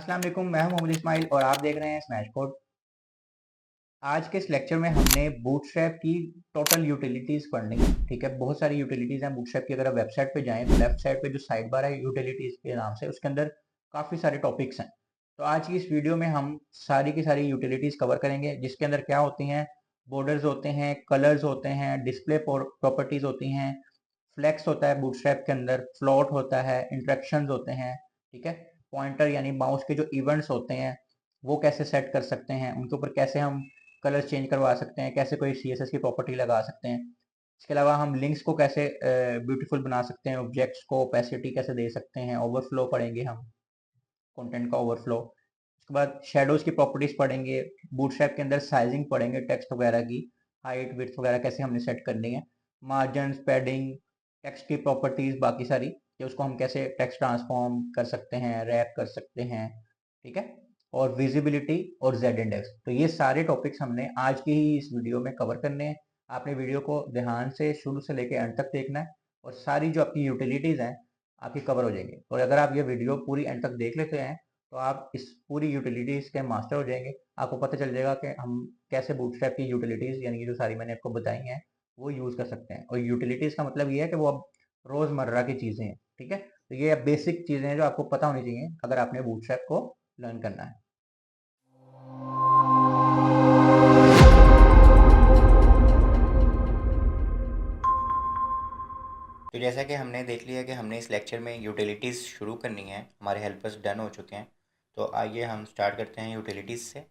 अस्सलाम वालेकुम, मैं हूं मोहम्मद इस्माइल और आप देख रहे हैं स्मैश कोड। आज के इस लेक्चर में हमने बूटस्ट्रैप की टोटल यूटिलिटीज़ पढ़नी है। ठीक है, बहुत सारी यूटिलिटीज़ हैं बूटस्ट्रैप की। अगर आप वेबसाइट पे जाएं तो लेफ्ट साइड पे जो साइड बार है यूटिलिटीज़ के नाम से, उसके अंदर काफ़ी सारे टॉपिक्स हैं। तो आज की इस वीडियो में हम सारी की सारी यूटिलिटीज़ कवर करेंगे, जिसके अंदर क्या होती हैं, बॉर्डर्स होते हैं, कलर्स होते हैं, डिस्प्ले प्रॉपर्टीज़ होती हैं, फ्लेक्स होता है बूटस्ट्रैप के अंदर, फ्लोट होता है, इंट्रैक्शंस होते हैं। ठीक है, पॉइंटर यानी माउस के जो इवेंट्स होते हैं वो कैसे सेट कर सकते हैं, उनके ऊपर कैसे हम कलर चेंज करवा सकते हैं, कैसे कोई सीएसएस की प्रॉपर्टी लगा सकते हैं। इसके अलावा हम लिंक्स को कैसे ब्यूटीफुल बना सकते हैं, ऑब्जेक्ट्स को ओपेसिटी कैसे दे सकते हैं, ओवरफ्लो पढ़ेंगे हम, कंटेंट का ओवरफ्लो। उसके बाद शेडोज की प्रॉपर्टीज पढ़ेंगे, बूटस्ट्रैप के अंदर साइजिंग पढ़ेंगे, टेक्स्ट वगैरह की हाइट विड्थ वगैरह कैसे हमने सेट करनी है, मार्जिन, पैडिंग, टेक्स्ट की प्रॉपर्टीज बाकी सारी, कि उसको हम कैसे टेक्स्ट ट्रांसफॉर्म कर सकते हैं, रैप कर सकते हैं। ठीक है, और विजिबिलिटी और जेड इंडेक्स। तो ये सारे टॉपिक्स हमने आज की ही इस वीडियो में कवर करने हैं। आपने वीडियो को ध्यान से शुरू से लेकर अंत तक देखना है और सारी जो आपकी यूटिलिटीज़ हैं आपकी कवर हो जाएंगी। और अगर आप ये वीडियो पूरी एंड तक देख लेते हैं तो आप इस पूरी यूटिलिटीज़ के मास्टर हो जाएंगे। आपको पता चल जाएगा कि हम कैसे बूटस्ट्रैप की यूटिलिटीज़ यानी कि जो सारी मैंने आपको बताई हैं वो यूज़ कर सकते हैं। और यूटिलिटीज़ का मतलब ये है कि वो अब रोज़मर्रा की चीज़ें हैं। ठीक है, तो ये बेसिक चीज़ें हैं जो आपको पता होनी चाहिए अगर आपने बूटस्ट्रैप को लर्न करना है। तो जैसा कि हमने देख लिया कि हमने इस लेक्चर में यूटिलिटीज़ शुरू करनी है, हमारे हेल्पर्स डन हो चुके हैं। तो आइए हम स्टार्ट करते हैं यूटिलिटीज़ से।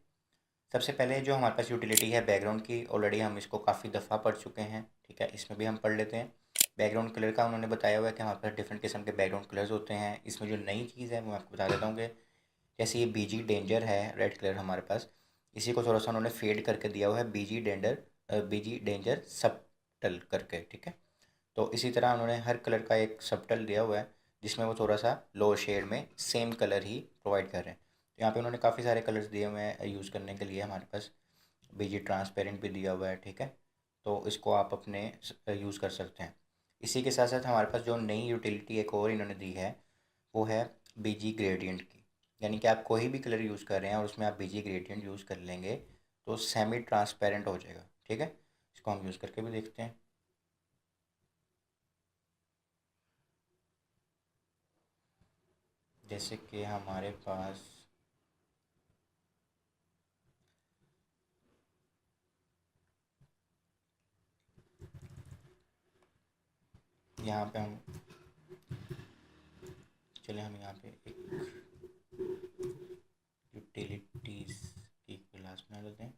सबसे पहले जो हमारे पास यूटिलिटी है बैकग्राउंड की, ऑलरेडी हम इसको काफ़ी दफ़ा पढ़ चुके हैं। ठीक है, इसमें भी हम पढ़ लेते हैं। बैकग्राउंड कलर का उन्होंने बताया हुआ है कि हमारे पास डिफरेंट किस्म के बैकग्राउंड कलर्स होते हैं। इसमें जो नई चीज़ है वो मैं आपको बता देता हूँ कि जैसे ये बीजी डेंजर है रेड कलर हमारे पास, इसी को थोड़ा सा उन्होंने फेड करके दिया हुआ है बीजी डेंजर सबटल करके। ठीक है, तो इसी तरह उन्होंने हर कलर का एक सबटल दिया हुआ है जिसमें वो थोड़ा सा लो शेड में सेम कलर ही प्रोवाइड कर रहे हैं। तो यहाँ पे उन्होंने काफ़ी सारे कलर्स दिए हुए हैं यूज़ करने के लिए। हमारे पास बीजी ट्रांसपेरेंट भी दिया हुआ है। ठीक है, तो इसको आप अपने यूज़ कर सकते हैं। इसी के साथ साथ हमारे पास जो नई यूटिलिटी एक और इन्होंने दी है वो है बीजी ग्रेडियंट की। यानी कि आप कोई भी कलर यूज़ कर रहे हैं और उसमें आप बीजी ग्रेडियंट यूज़ कर लेंगे तो सेमी ट्रांसपेरेंट हो जाएगा। ठीक है, इसको हम यूज़ करके भी देखते हैं। जैसे कि हमारे पास यहाँ पे हम चले हम यहाँ पे एक यूटिलिटीज़ की क्लास बना लेते हैं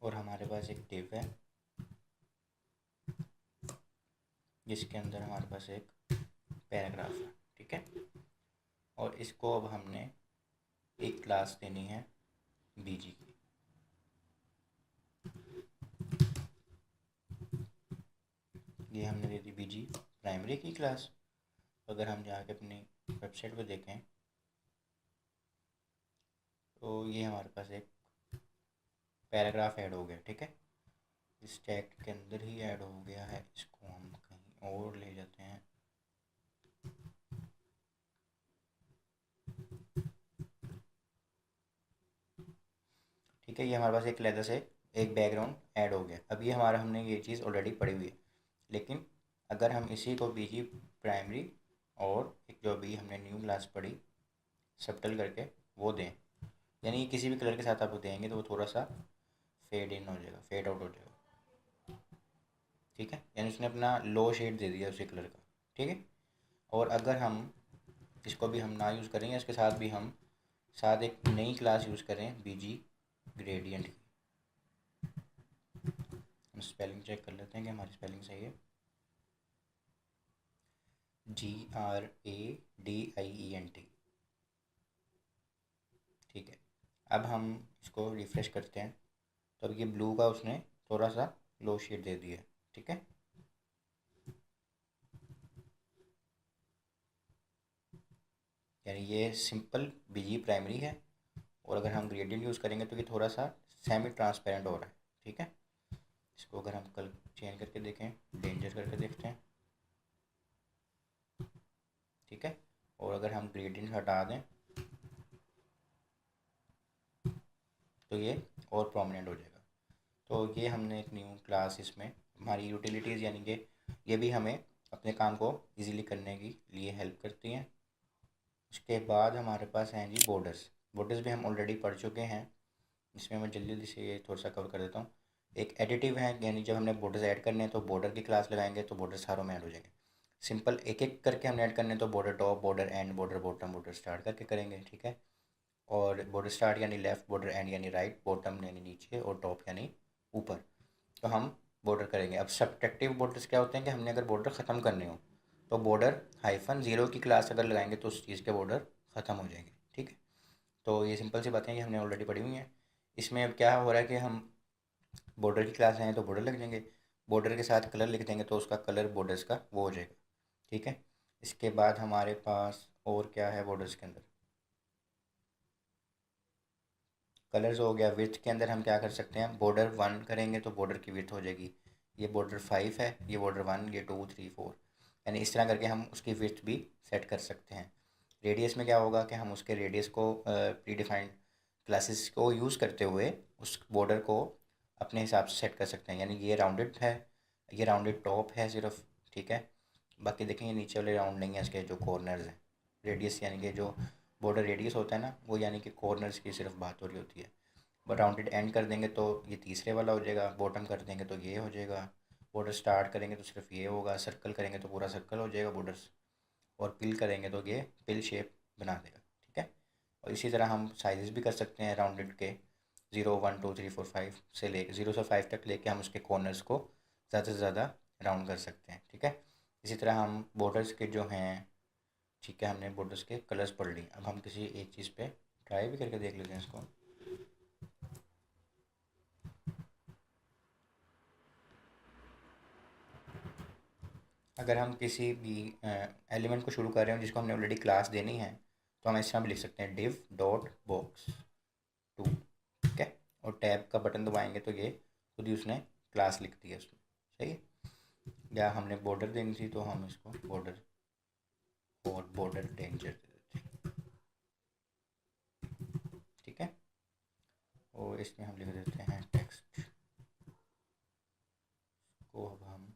और हमारे पास एक डिव है जिसके अंदर हमारे पास एक पैराग्राफ है। ठीक है, और इसको अब हमने एक क्लास देनी है बीजी की। ये हमने दे दी बीजी प्राइमरी की क्लास। अगर हम जाके अपनी वेबसाइट पे देखें तो ये हमारे पास एक पैराग्राफ ऐड हो गया। ठीक है, इस टैग के अंदर ही ऐड हो गया है। इसको हम कहीं और ले जाते हैं। ठीक है, ये हमारे पास एक अलग से एक बैकग्राउंड ऐड हो गया। अब ये हमारा हमने ये चीज़ ऑलरेडी पढ़ी हुई है, लेकिन अगर हम इसी को बीजी प्राइमरी और एक जो अभी हमने न्यू क्लास पढ़ी सबटल करके वो दें, यानी कि किसी भी कलर के साथ आप देंगे तो वो थोड़ा सा फेड इन हो जाएगा, फेड आउट हो जाएगा। ठीक है, यानी उसने अपना लो शेड दे दिया उसी कलर का। ठीक है, और अगर हम इसको भी हम ना यूज़ करेंगे, इसके साथ भी हम साथ एक नई क्लास यूज़ करें बीजी ग्रेडियंट की। हम स्पेलिंग चेक कर लेते हैं कि हमारी स्पेलिंग सही है। GRADIENT। ठीक है, अब हम इसको रिफ़्रेश करते हैं तो अब ये ब्लू का उसने थोड़ा सा लो शेड दे दिया है। ठीक है, यानी ये सिंपल बीजी प्राइमरी है और अगर हम ग्रेडियंट यूज़ करेंगे तो ये थोड़ा सा सेमी ट्रांसपेरेंट हो रहा है। ठीक है, इसको अगर हम कल चेंज करके देखें, डेंजर करके देखते हैं, ठीक है। और अगर हम ग्रेडियंट हटा दें तो ये और प्रोमिनेंट हो जाएगा। तो ये हमने एक न्यू क्लास इसमें हमारी यूटिलिटीज़, यानी कि ये भी हमें अपने काम को इजीली करने के लिए हेल्प करती हैं। उसके बाद हमारे पास हैं जी बॉर्डर्स। बॉर्डर्स भी हम ऑलरेडी पढ़ चुके हैं, इसमें मैं जल्दी जल्दी से ये थोड़ा सा कवर कर देता हूँ। एक एडिटिव है, यानी जब हमने बॉर्डर्स ऐड करने हैं तो बॉर्डर की क्लास लगाएंगे तो बॉर्डर सारों में ऐड हो जाएंगे। सिंपल एक एक करके हमने ऐड करने हैं तो border top, border and, border bottom, border start करके करेंगे, ठीक है। और बॉर्डर स्टार्ट यानी लेफ़्ट, बॉर्डर एंड यानी राइट, बॉटम यानी नीचे और टॉप यानी ऊपर। तो हम बॉर्डर करेंगे। अब सब्ट्रैक्टिव बॉर्डर्स क्या होते हैं कि हमने अगर बॉर्डर ख़त्म करने हो तो बॉर्डर हाइफन ज़ीरो की क्लास अगर लगाएंगे तो उस चीज़ के बॉर्डर ख़त्म हो जाएंगे, ठीक है। तो ये सिंपल सी बातें हैं, ये हमने ऑलरेडी पढ़ी हुई हैं। इसमें अब क्या हो रहा है कि हम बॉर्डर की क्लास हैं तो बॉर्डर लिख देंगे, बॉर्डर के साथ कलर लिख देंगे तो उसका कलर बॉर्डर्स का वो हो जाएगा, ठीक है। इसके बाद हमारे पास और क्या है बॉर्डर्स के अंदर, कलर्स हो गया। विड्थ के अंदर हम क्या कर सकते हैं, बॉर्डर 1 करेंगे तो बॉर्डर की विड्थ हो जाएगी, ये बॉर्डर 5 है, ये बॉर्डर 1, ये 2 3 4, यानी इस तरह करके हम उसकी विड्थ भी सेट कर सकते हैं। रेडियस में क्या होगा कि हम उसके रेडियस को प्री डिफाइंड क्लासेस को यूज़ करते हुए उस बॉर्डर को अपने हिसाब से सेट कर सकते हैं, यानी ये राउंडेड है, ये राउंडेड टॉप है सिर्फ, ठीक है। बाकी देखेंगे नीचे वाले राउंड नहीं है, इसके जो कॉर्नर्स हैं। रेडियस यानी कि जो बॉर्डर रेडियस होता है ना, वो यानी कि कॉर्नर्स की सिर्फ बात हो रही होती है। बट राउंडेड एंड कर देंगे तो ये तीसरे वाला हो जाएगा, बॉटम कर देंगे तो ये हो जाएगा, बॉर्डर स्टार्ट करेंगे तो सिर्फ ये होगा, सर्कल करेंगे तो पूरा सर्कल हो जाएगा बॉर्डर्स, और पिल करेंगे तो ये पिल शेप बना देगा, ठीक है। और इसी तरह हम साइजेस भी कर सकते हैं राउंडेड के, 0 1 2 3 4 5 से लेके 0 से 5 तक लेके हम उसके कॉर्नर्स को ज़्यादा से ज़्यादा राउंड कर सकते हैं, ठीक है। इसी तरह हम बॉर्डर्स के जो हैं, ठीक है, हमने बॉर्डर्स के कलर्स पढ़ लिए। अब हम किसी एक चीज़ पे ट्राई भी करके देख लेते हैं इसको। अगर हम किसी भी एलिमेंट को शुरू कर रहे हो जिसको हमने ऑलरेडी क्लास देनी है तो हम इस तरह भी लिख सकते हैं, div डॉट बॉक्स 2, ठीक है। और टैब का बटन दबाएंगे तो ये खुद ही उसने क्लास लिख दी है उसमें, सही है। या हमने बॉर्डर देनी थी तो हम इसको बॉर्डर और बॉर्डर डेंजर दे देते हैं, ठीक है। और इसमें हम लिख देते हैं टेक्स्ट को। अब हम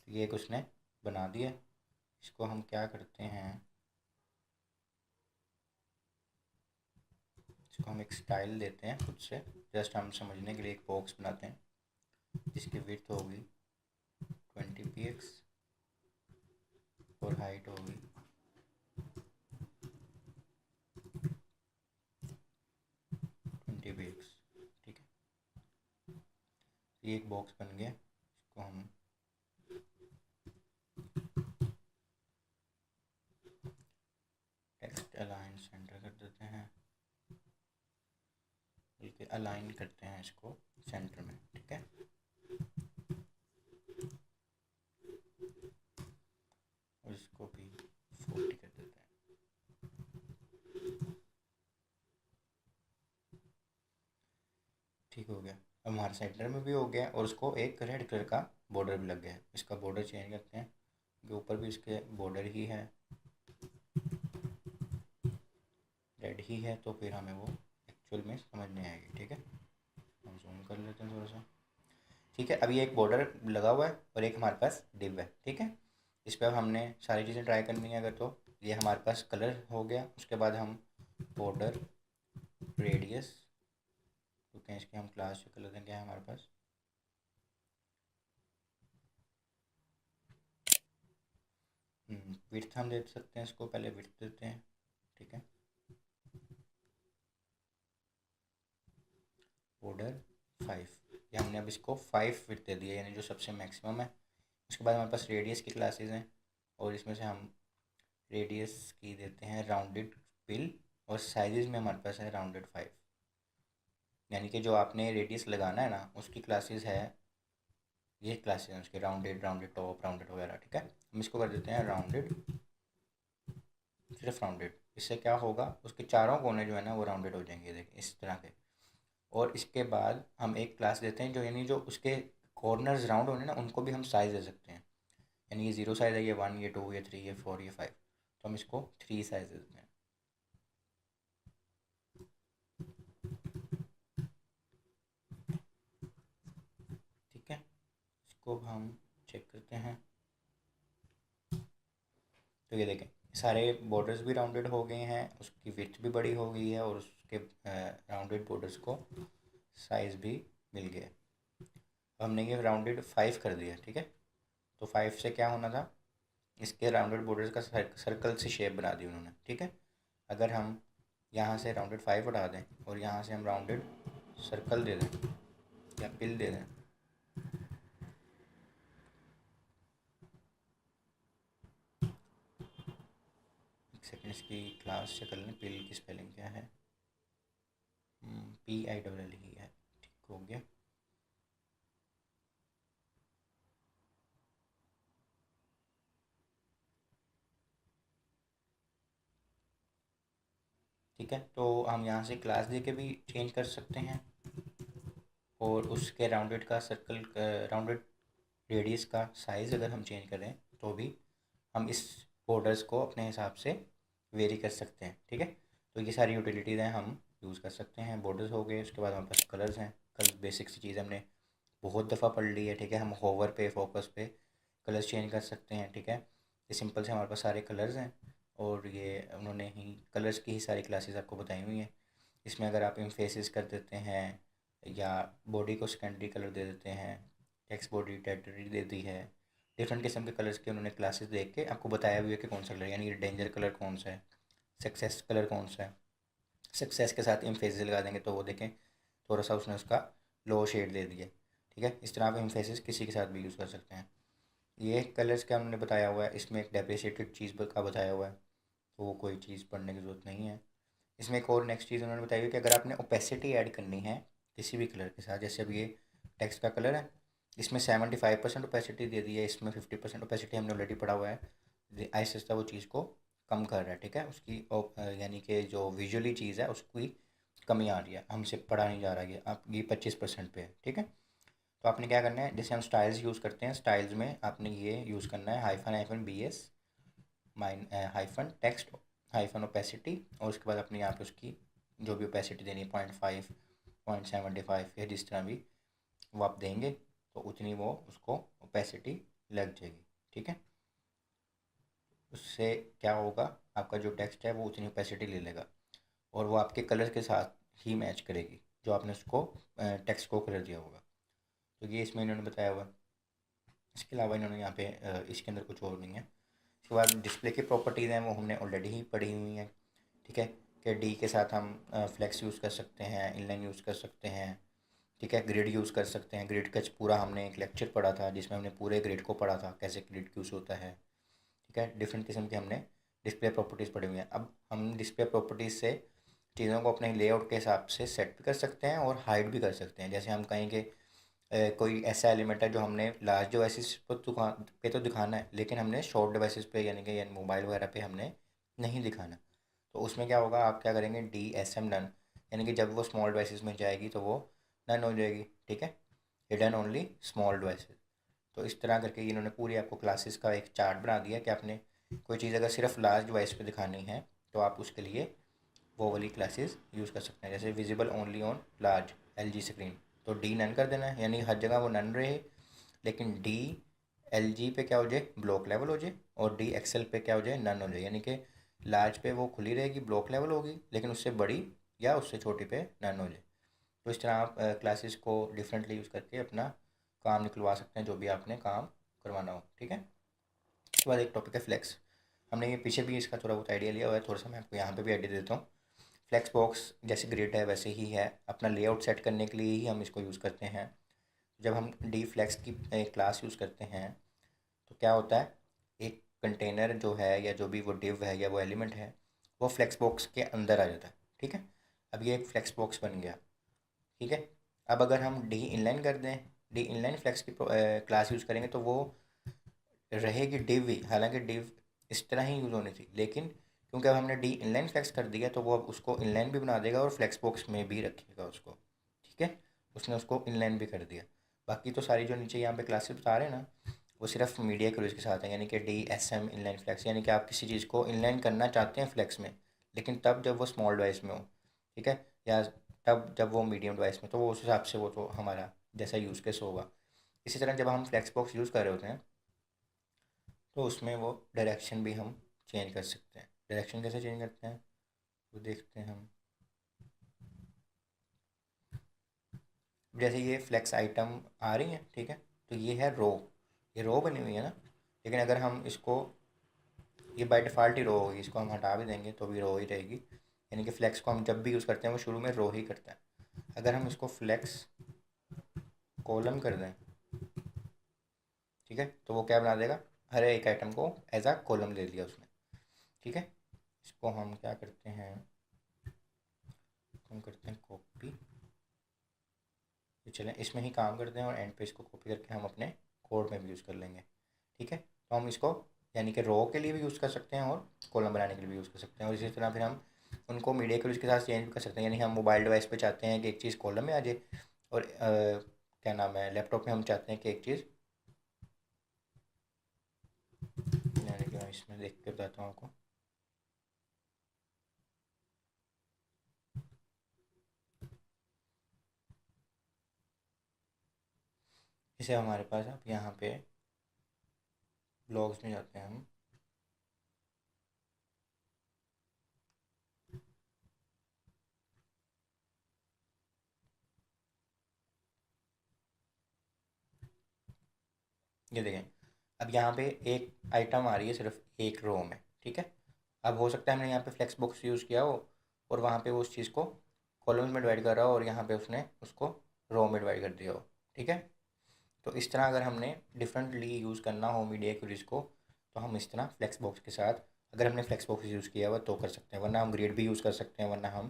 ये एक उसने बना दिया, इसको हम क्या करते हैं, इसको हम एक स्टाइल देते हैं खुद से, जस्ट हम समझने के लिए एक बॉक्स बनाते हैं जिसकी विड्थ होगी 20 px और हाइट होगी 20 px, ठीक है। ये एक बॉक्स बन गया, इसको हम टेक्स्ट अलाइन सेंटर कर देते हैं, बल्कि अलाइन करते हैं इसको सेंटर में, ठीक है। और इसको भी 40 कर देते हैं, ठीक हो गया। अब हमारे सेंटर में भी हो गया और उसको एक रेड कलर का बॉर्डर भी लग गया है। इसका बॉर्डर चेंज करते हैं कि ऊपर भी इसके बॉर्डर ही है, रेड ही है, तो फिर हमें वो एक्चुअल में समझ नहीं आएगी, ठीक है। हम जूम कर लेते हैं थोड़ा सा, ठीक है। अभी एक बॉर्डर लगा हुआ है और एक हमारे पास डिव है, ठीक है। इस पर अब हमने सारी चीज़ें ट्राई करनी है अगर, तो ये हमारे पास कलर हो गया। उसके बाद हम बॉर्डर रेडियस, क्योंकि इसके हम क्लास जो कलर देंगे हमारे पास, विड्थ हम दे सकते हैं, इसको पहले विड्थ देते हैं, ठीक है। बॉर्डर 5, ये हमने अब इसको 5 विड्थ दे दिया, यानी जो सबसे मैक्सिमम है। उसके बाद हमारे पास रेडियस की क्लासेस हैं और इसमें से हम रेडियस की देते हैं राउंडेड पिल, और साइजेस में हमारे पास है राउंडेड 5, यानी कि जो आपने रेडियस लगाना है ना उसकी क्लासेस है, ये क्लासेस हैं उसके, राउंडेड, राउंडेड टॉप, राउंडेड वगैरह, ठीक है। हम इसको कर देते हैं राउंडेड, सिर्फ राउंडेड। इससे क्या होगा, उसके चारों कोने जो है ना वो राउंडेड हो जाएंगे, देखिए इस तरह के। और इसके बाद हम एक क्लास देते हैं जो, यानी जो उसके कॉर्नर्स राउंड होने ना उनको भी हम साइज़ दे सकते हैं, यानी ये 0 साइज़ है, ये 1, ये 2, ये 3, ये 4, ये 5, तो हम इसको 3 साइजेस में, ठीक है। इसको हम चेक करते हैं, तो ये देखें सारे बॉर्डर्स भी राउंडेड हो गए हैं, उसकी विड्थ भी बड़ी हो गई है और उसके राउंडेड बॉर्डर्स को साइज़ भी मिल गया। हमने ये राउंडेड 5 कर दिया, ठीक है। तो 5 से क्या होना था, इसके राउंडेड बॉर्डर्स का सर्कल से शेप बना दी उन्होंने, ठीक है। अगर हम यहाँ से राउंडेड 5 उठा दें और यहाँ से हम राउंडेड सर्कल दे दें या पिल दे दें, एक सेकेंड इसकी क्लास चेक कर लें, पिल की स्पेलिंग क्या है, PILL ही है, ठीक हो गया। ठीक है, तो हम यहाँ से क्लास दे के भी चेंज कर सकते हैं और उसके राउंडेड का सर्कल, राउंडेड रेडियस का साइज़ अगर हम चेंज करें तो भी हम इस बॉर्डर्स को अपने हिसाब से वेरी कर सकते हैं, ठीक है। तो ये सारी यूटिलिटीज़ हैं, हम यूज़ कर सकते हैं। बॉर्डर्स हो गए, उसके बाद हमारे पास कलर्स हैं। कलर्स बेसिक सी चीज़ हमने बहुत दफ़ा पढ़ ली है, ठीक है। हम होवर पे, फोकस पे कलर्स चेंज कर सकते हैं, ठीक है। ये सिंपल से हमारे पास सारे कलर्स हैं और ये उन्होंने ही कलर्स की ही सारी क्लासेस आपको बताई हुई हैं। इसमें अगर आप इम्फेसिस कर देते हैं या बॉडी को सेकेंडरी कलर दे देते हैं, टेक्स्ट बॉडी टेरिटरी दे दी है, डिफरेंट किस्म के कलर्स की उन्होंने क्लासेस देख के आपको बताया भी है कि कौन सा कलर, यानी डेंजर कलर कौन सा है, सक्सेस कलर कौन सा है। सक्सेस के साथ इम्फेसिस लगा देंगे तो वो देखें थोड़ा सा उसने उसका लो शेड दे दिया, ठीक है। इस तरह आप इम्फेसिस किसी के साथ भी यूज़ कर सकते हैं। ये कलर्स का उन्होंने बताया हुआ है, इसमें एक डेप्रिसिएटेड चीज़ का बताया हुआ है, तो वो कोई चीज़ पढ़ने की ज़रूरत नहीं है। इसमें एक और नेक्स्ट चीज़ उन्होंने बताई हुई कि अगर आपने ओपेसिटी ऐड करनी है किसी भी कलर के साथ, जैसे अब ये टेक्स्ट का कलर है, इसमें 75% ओपेसिटी दे दी है, इसमें 50% ओपेसिटी हमने ऑलरेडी पढ़ा हुआ है। आहिस्ता आहिस्ता वो चीज़ को कम कर रहा है, ठीक है। उसकी यानी कि जो विजुअली चीज़ है उसकी कमी आ रही है, हमसे पढ़ा नहीं जा रहा है। आप ये 25% पे है, ठीक है। तो आपने क्या करना है, जैसे हम स्टाइल्स यूज़ करते हैं, स्टाइल्स में आपने ये यूज़ करना है -BS hyphen text hyphen opacity, और उसके बाद अपने यहाँ पे उसकी जो भी ओपेसिटी देनी है 0.5, 0.75 या जिस तरह भी वो आप देंगे तो उतनी वो उसको ओपेसिटी लग जाएगी, ठीक है। उससे क्या होगा, आपका जो टेक्स्ट है वो उतनी ओपेसिटी ले लेगा और वो आपके कलर के साथ ही मैच करेगी जो आपने उसको टेक्स्ट को कलर दिया होगा। तो ये इसमें इन्होंने बताया हुआ है। इसके अलावा इन्होंने यहाँ पे इसके अंदर कुछ और नहीं है। इसके बाद डिस्प्ले की प्रॉपर्टीज़ हैं वो हमने ऑलरेडी ही पढ़ी हुई हैं, ठीक है। कि डी के साथ हम फ्लेक्स यूज़ कर सकते हैं, इनलाइन यूज़ कर सकते हैं, ठीक है। ग्रिड यूज़ कर सकते हैं, ग्रिड का पूरा हमने एक लेक्चर पढ़ा था जिसमें हमने पूरे ग्रिड को पढ़ा था, कैसे ग्रिड यूज़ होता है, ठीक है। डिफरेंट किस्म के हमने डिस्प्ले प्रॉपर्टीज़ पढ़ी हुई हैं। अब हम डिस्प्ले प्रॉपर्टीज़ से चीज़ों को अपने लेआउट के हिसाब से सेट भी कर सकते हैं और हाइड भी कर सकते हैं। जैसे हम कहें कि कोई ऐसा एलिमेंट है जो हमने लार्ज डिवाइसेस पर पे तो दिखाना है, लेकिन हमने शॉर्ट डिवाइसेस पे यानी मोबाइल वगैरह पे हमने नहीं दिखाना। तो उसमें क्या होगा, आप क्या करेंगे, DSM नन, यानी कि जब वो स्मॉल डिवाइसेस में जाएगी तो वो नन हो जाएगी, ठीक है। Hidden only small devices. तो इस तरह करके इन्होंने पूरी आपको क्लासेस का एक चार्ट बना दिया कि आपने कोई चीज़ अगर सिर्फ लार्ज डिवाइस पे दिखानी है तो आप उसके लिए वो वाली क्लासेस यूज़ कर सकते हैं। जैसे visible only on large LG screen, तो डी नन कर देना है, यानी हर जगह वो नन रहे, लेकिन डी LG पे क्या हो जाए, ब्लॉक लेवल हो जाए, और डी XL पे क्या हो जाए, नन हो जाए। यानी कि लार्ज पे वो खुली रहेगी, ब्लॉक लेवल होगी, लेकिन उससे बड़ी या उससे छोटी पे नन हो जाए। तो इस तरह आप क्लासेस को डिफरेंटली यूज़ करके अपना काम निकलवा सकते हैं, जो भी आपने काम करवाना हो, ठीक है। उसके बाद एक टॉपिक है फ्लेक्स। हमने ये पीछे भी इसका थोड़ा बहुत आइडिया लिया हुआ है, थोड़ा सा मैं आपको यहाँ पे भी आइडिया देता हूँ। फ्लेक्स बॉक्स जैसे ग्रिड है वैसे ही है, अपना लेआउट सेट करने के लिए ही हम इसको यूज़ करते हैं। जब हम डी फ्लेक्स की क्लास यूज़ करते हैं तो क्या होता है, एक कंटेनर जो है या जो भी वो डिव है या वो एलिमेंट है वो फ्लेक्स बॉक्स के अंदर आ जाता है, ठीक है। अब ये एक फ्लेक्स बॉक्स बन गया, ठीक है। अब अगर हम डी इनलाइन कर दें, डी इनलाइन फ्लेक्स की क्लास यूज़ करेंगे तो वो रहेगी डिव ही, हालांकि डिव इस तरह ही यूज़ होनी थी, लेकिन क्योंकि अब हमने डी इनलाइन फ्लेक्स कर दिया तो वो अब उसको इनलाइन भी बना देगा और फ्लेक्स बॉक्स में भी रखेगा उसको, ठीक है। उसने उसको इनलाइन भी कर दिया। बाकी तो सारी जो नीचे यहाँ पे क्लासेस बता रहे हैं ना, वो सिर्फ मीडिया के के साथ है, यानी कि DSM इनलाइन फ्लैक्स, यानी कि आप किसी चीज़ को इनलाइन करना चाहते हैं फ्लैक्स में, लेकिन तब जब वो स्मॉल डिवाइस में हो, ठीक है, या तब जब वो मीडियम डिवाइस में, तो वो उस हिसाब से वो तो हमारा जैसा यूज़ केस होगा। इसी तरह जब हम फ्लैक्स बॉक्स यूज़ कर रहे होते हैं तो उसमें वो डायरेक्शन भी हम चेंज कर सकते हैं। डायरेक्शन कैसे चेंज करते हैं तो देखते हैं हम। जैसे ये फ्लेक्स आइटम आ रही है, ठीक है, तो ये है रो, ये रो बनी हुई है ना, लेकिन अगर हम इसको, ये बाय डिफ़ॉल्ट ही रो होगी, इसको हम हटा भी देंगे तो भी रो ही रहेगी, यानी कि फ्लेक्स को हम जब भी यूज़ करते हैं वो शुरू में रो ही करता है। अगर हम इसको फ्लेक्स कॉलम कर दें, ठीक है, तो वो क्या बना देगा, हर एक आइटम को एज अ कॉलम ले लिया उसने, ठीक है। इसको हम क्या करते हैं, हम करते हैं कॉपी, तो चलें इसमें ही काम करते हैं और एंड पे इसको कॉपी करके हम अपने कोड में भी यूज़ कर लेंगे, ठीक है। तो हम इसको यानी कि रो के लिए भी यूज़ कर सकते हैं और कॉलम बनाने के लिए भी यूज़ कर सकते हैं, और इसी तरह फिर हम उनको मीडिया के के साथ चेंज भी कर सकते हैं, यानी हम मोबाइल डिवाइस पे चाहते हैं कि एक चीज़ कॉलम में आ जाए, और क्या नाम है, लैपटॉप में हम चाहते हैं कि एक चीज़, यानी कि मैं इसमें देख के बताता हूँ आपको। जैसे हमारे पास अब यहाँ पे ब्लॉग्स में जाते हैं हम, ये देखें, अब यहाँ पे एक आइटम आ रही है सिर्फ एक रो में, ठीक है। अब हो सकता है हमने यहाँ पे फ्लेक्स बॉक्स यूज़ किया हो और वहाँ पे वो उस चीज़ को कॉलम्स में डिवाइड कर रहा हो और यहाँ पे उसने उसको रो में डिवाइड कर दिया हो, ठीक है। तो इस तरह अगर हमने डिफरेंटली यूज़ करना हो मीडिया एक्यूरेसी को, तो हम इस तरह फ्लेक्स बॉक्स के साथ, अगर हमने फ्लेक्स बॉक्स यूज़ किया हुआ तो कर सकते हैं, वरना हम ग्रिड भी यूज़ कर सकते हैं, वरना हम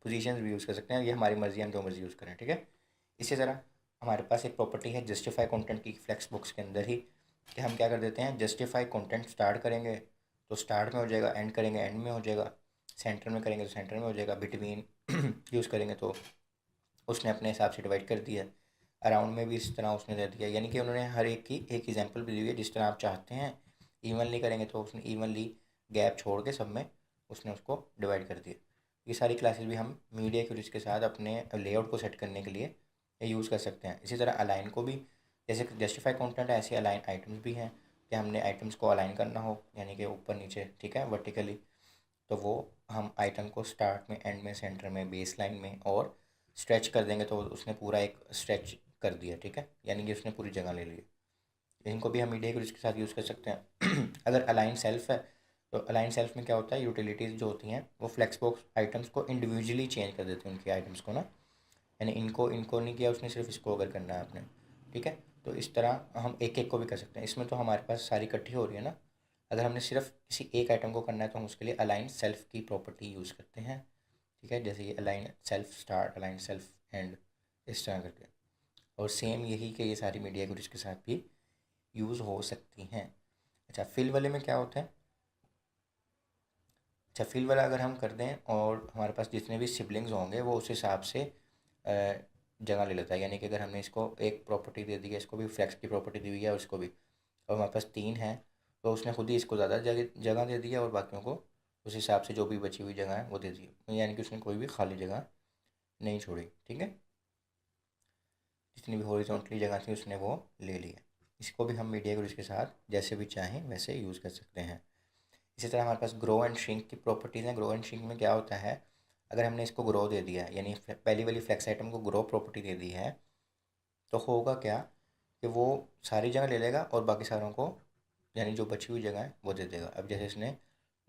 पोजीशंस भी यूज़ कर सकते हैं, ये हमारी मर्ज़ी, हम जो मर्ज़ी यूज़ करें, ठीक है। इसी तरह हमारे पास एक प्रॉपर्टी है जस्टिफाई कंटेंट की फ्लेक्स बॉक्स के अंदर ही, कि हम क्या कर देते हैं, जस्टिफाई कंटेंट स्टार्ट करेंगे तो स्टार्ट में हो जाएगा, एंड करेंगे एंड में हो जाएगा, सेंटर में करेंगे तो सेंटर में हो जाएगा, बिटवीन यूज़ करेंगे तो उसने अपने हिसाब से डिवाइड कर दिया, अराउंड में भी इस तरह उसने दे दिया, यानी कि उन्होंने हर एक की एक एग्जांपल भी दी हुई है, जिस तरह आप चाहते हैं। इवनली करेंगे तो उसने इवनली गैप छोड़ के सब में उसने उसको डिवाइड कर दिया। ये सारी क्लासेस भी हम मीडिया एक्यूरेसी के साथ अपने लेआउट को सेट करने के लिए यूज़ कर सकते हैं। इसी तरह अलाइन को भी, जैसे जस्टिफाई कंटेंट है, ऐसे अलाइन आइटम्स भी हैं कि हमने आइटम्स को अलाइन करना हो, यानी कि ऊपर नीचे, ठीक है, वर्टिकली, तो वो हम आइटम को स्टार्ट में, एंड में, सेंटर में, बेस लाइन में और स्ट्रेच कर देंगे तो उसने पूरा एक स्ट्रेच कर दिया, ठीक है, यानी कि उसने पूरी जगह ले ली। इनको भी हम मीडिया के के साथ यूज़ कर सकते हैं। अगर अलाइन सेल्फ है तो अलाइन सेल्फ में क्या होता है, यूटिलिटीज़ जो होती हैं वो फ्लेक्स बॉक्स आइटम्स को इंडिविजुअली चेंज कर देते हैं, उनके आइटम्स को ना, यानी इनको इनको नहीं किया उसने, सिर्फ इसको अगर करना है आपने, ठीक है। तो इस तरह हम एक एक को भी कर सकते हैं, इसमें तो हमारे पास सारी इकट्ठी हो रही है ना। अगर हमने सिर्फ किसी एक आइटम को करना है तो हम उसके लिए अलाइन सेल्फ की प्रॉपर्टी यूज़ करते हैं, ठीक है, जैसे ये align self start, align self and, इस तरह करके। और सेम यही कि ये सारी मीडिया ग्रुप्स के साथ भी यूज़ हो सकती हैं। अच्छा, फिल वाले में क्या होता है, अच्छा फिल वाला अगर हम कर दें और हमारे पास जितने भी सिबलिंग्स होंगे वो उस हिसाब से जगह ले लेता है, यानी कि अगर हमने इसको एक प्रॉपर्टी दे दी है, इसको भी फ्लेक्स की प्रॉपर्टी दी हुई है, उसको भी, और हमारे पास तीन है, तो उसने खुद ही इसको ज़्यादा जगह जगह दे दी है और बाकियों को उस हिसाब से जो भी बची हुई जगह है वो दे दी है, यानी कि उसने कोई भी खाली जगह नहीं छोड़ी, ठीक है। जितनी भी हॉरिजॉन्टली जगह थी उसने वो ले ली है। इसको भी हम मीडिया ग्रुप के साथ जैसे भी चाहें वैसे यूज़ कर सकते हैं। इसी तरह हमारे पास ग्रो एंड श्रिंक की प्रॉपर्टीज़ हैं। ग्रो एंड श्रिंक में क्या होता है, अगर हमने इसको ग्रो दे दिया है, यानी पहली वाली फ्लेक्स आइटम को ग्रो प्रॉपर्टी दे दी है, तो होगा क्या कि वो सारी जगह ले लेगा और बाकी सारों को, यानी जो बची हुई जगह है वो दे देगा। अब जैसे इसने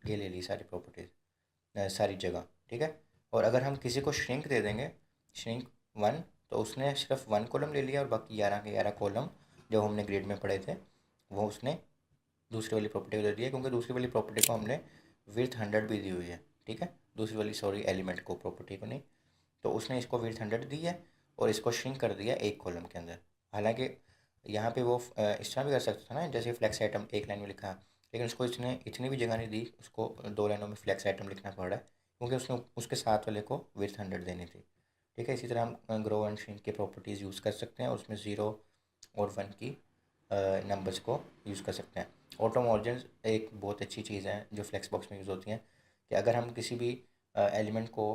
ये ले ली सारी प्रॉपर्टीज़, सारी जगह, ठीक है। और अगर हम किसी को श्रिंक दे देंगे, श्रिंक वन, तो उसने सिर्फ वन कॉलम ले लिया और बाकी 11 के 11 कॉलम जो हमने ग्रेड में पढ़े थे वो उसने दूसरी वाली प्रॉपर्टी को दे दिया, क्योंकि दूसरी वाली प्रॉपर्टी को हमने विड्थ 100 भी दी हुई है, ठीक है, दूसरी वाली, सॉरी, एलिमेंट को, प्रॉपर्टी को नहीं। तो उसने इसको विड्थ 100 दी है और इसको श्रिंक कर दिया एक कॉलम के अंदर। हालांकि यहाँ पे वो इस तरह भी कर सकता था ना, जैसे फ्लेक्स आइटम एक लाइन में लिखा, लेकिन उसको इसने इतनी भी जगह नहीं दी, उसको दो लाइनों में फ्लेक्स आइटम लिखना पड़ा, क्योंकि उसने उसके साथ वाले को विड्थ 100 देनी थी, ठीक है। इसी तरह हम ग्रो एंड श्रिंक की प्रॉपर्टीज़ यूज़ कर सकते हैं और उसमें ज़ीरो और वन की नंबर्स को यूज़ कर सकते हैं। ऑटो मार्जिन एक बहुत अच्छी चीज़ है जो फ्लेक्स बॉक्स में यूज़ होती हैं, कि अगर हम किसी भी एलिमेंट को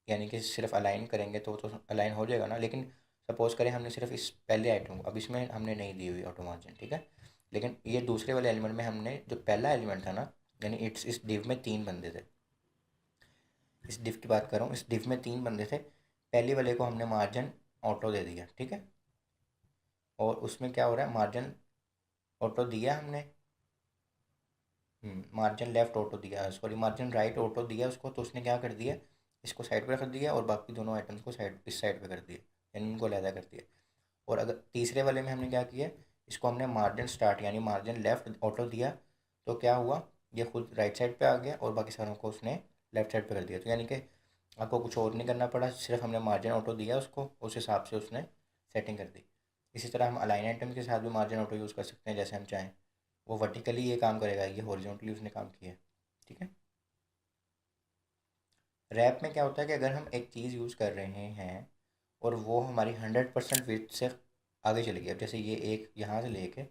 यानी कि सिर्फ अलाइन करेंगे तो अलाइन हो जाएगा ना, लेकिन सपोज़ करें हमने सिर्फ इस पहले आइटम को, अब इसमें हमने नहीं दी हुई ऑटो मार्जिन, ठीक है, लेकिन ये दूसरे वाले एलिमेंट में हमने जो पहला एलिमेंट था ना, यानी इस डिव में 3 बंदे थे, इस डिव की बात कर रहा हूँ, इस डिव में 3 बंदे थे, पहले वाले को हमने मार्जिन ऑटो दे दिया, ठीक है, और उसमें क्या हो रहा है, मार्जिन ऑटो दिया हमने, मार्जिन लेफ्ट ऑटो दिया, सॉरी मार्जिन राइट ऑटो दिया उसको, तो उसने क्या कर दिया, इसको साइड पे रख दिया और बाकी दोनों आइटम्स को इस साइड पे कर दिया, यानी उनको अलहदा कर दिया। और अगर तीसरे वाले में हमने क्या किया, इसको हमने मार्जिन स्टार्ट यानी मार्जिन लेफ्ट ऑटो दिया, तो क्या हुआ, ये खुद राइट साइड पे आ गया और बाकी सारों को उसने लेफ्ट साइड पे कर दिया, तो यानी कि आपको कुछ और नहीं करना पड़ा, सिर्फ हमने मार्जिन ऑटो दिया उसको, उस हिसाब से उसने सेटिंग कर दी। इसी तरह हम अलाइन आइटम के साथ भी मार्जिन ऑटो यूज़ कर सकते हैं जैसे हम चाहें, वो वर्टिकली ये काम करेगा, ये हॉरिजॉन्टली उसने काम किया है, ठीक है। रैप में क्या होता है कि अगर हम एक चीज़ यूज़ कर रहे हैं और वो हमारी 100% विड्थ से आगे चली गई, अब जैसे ये एक यहाँ से लेके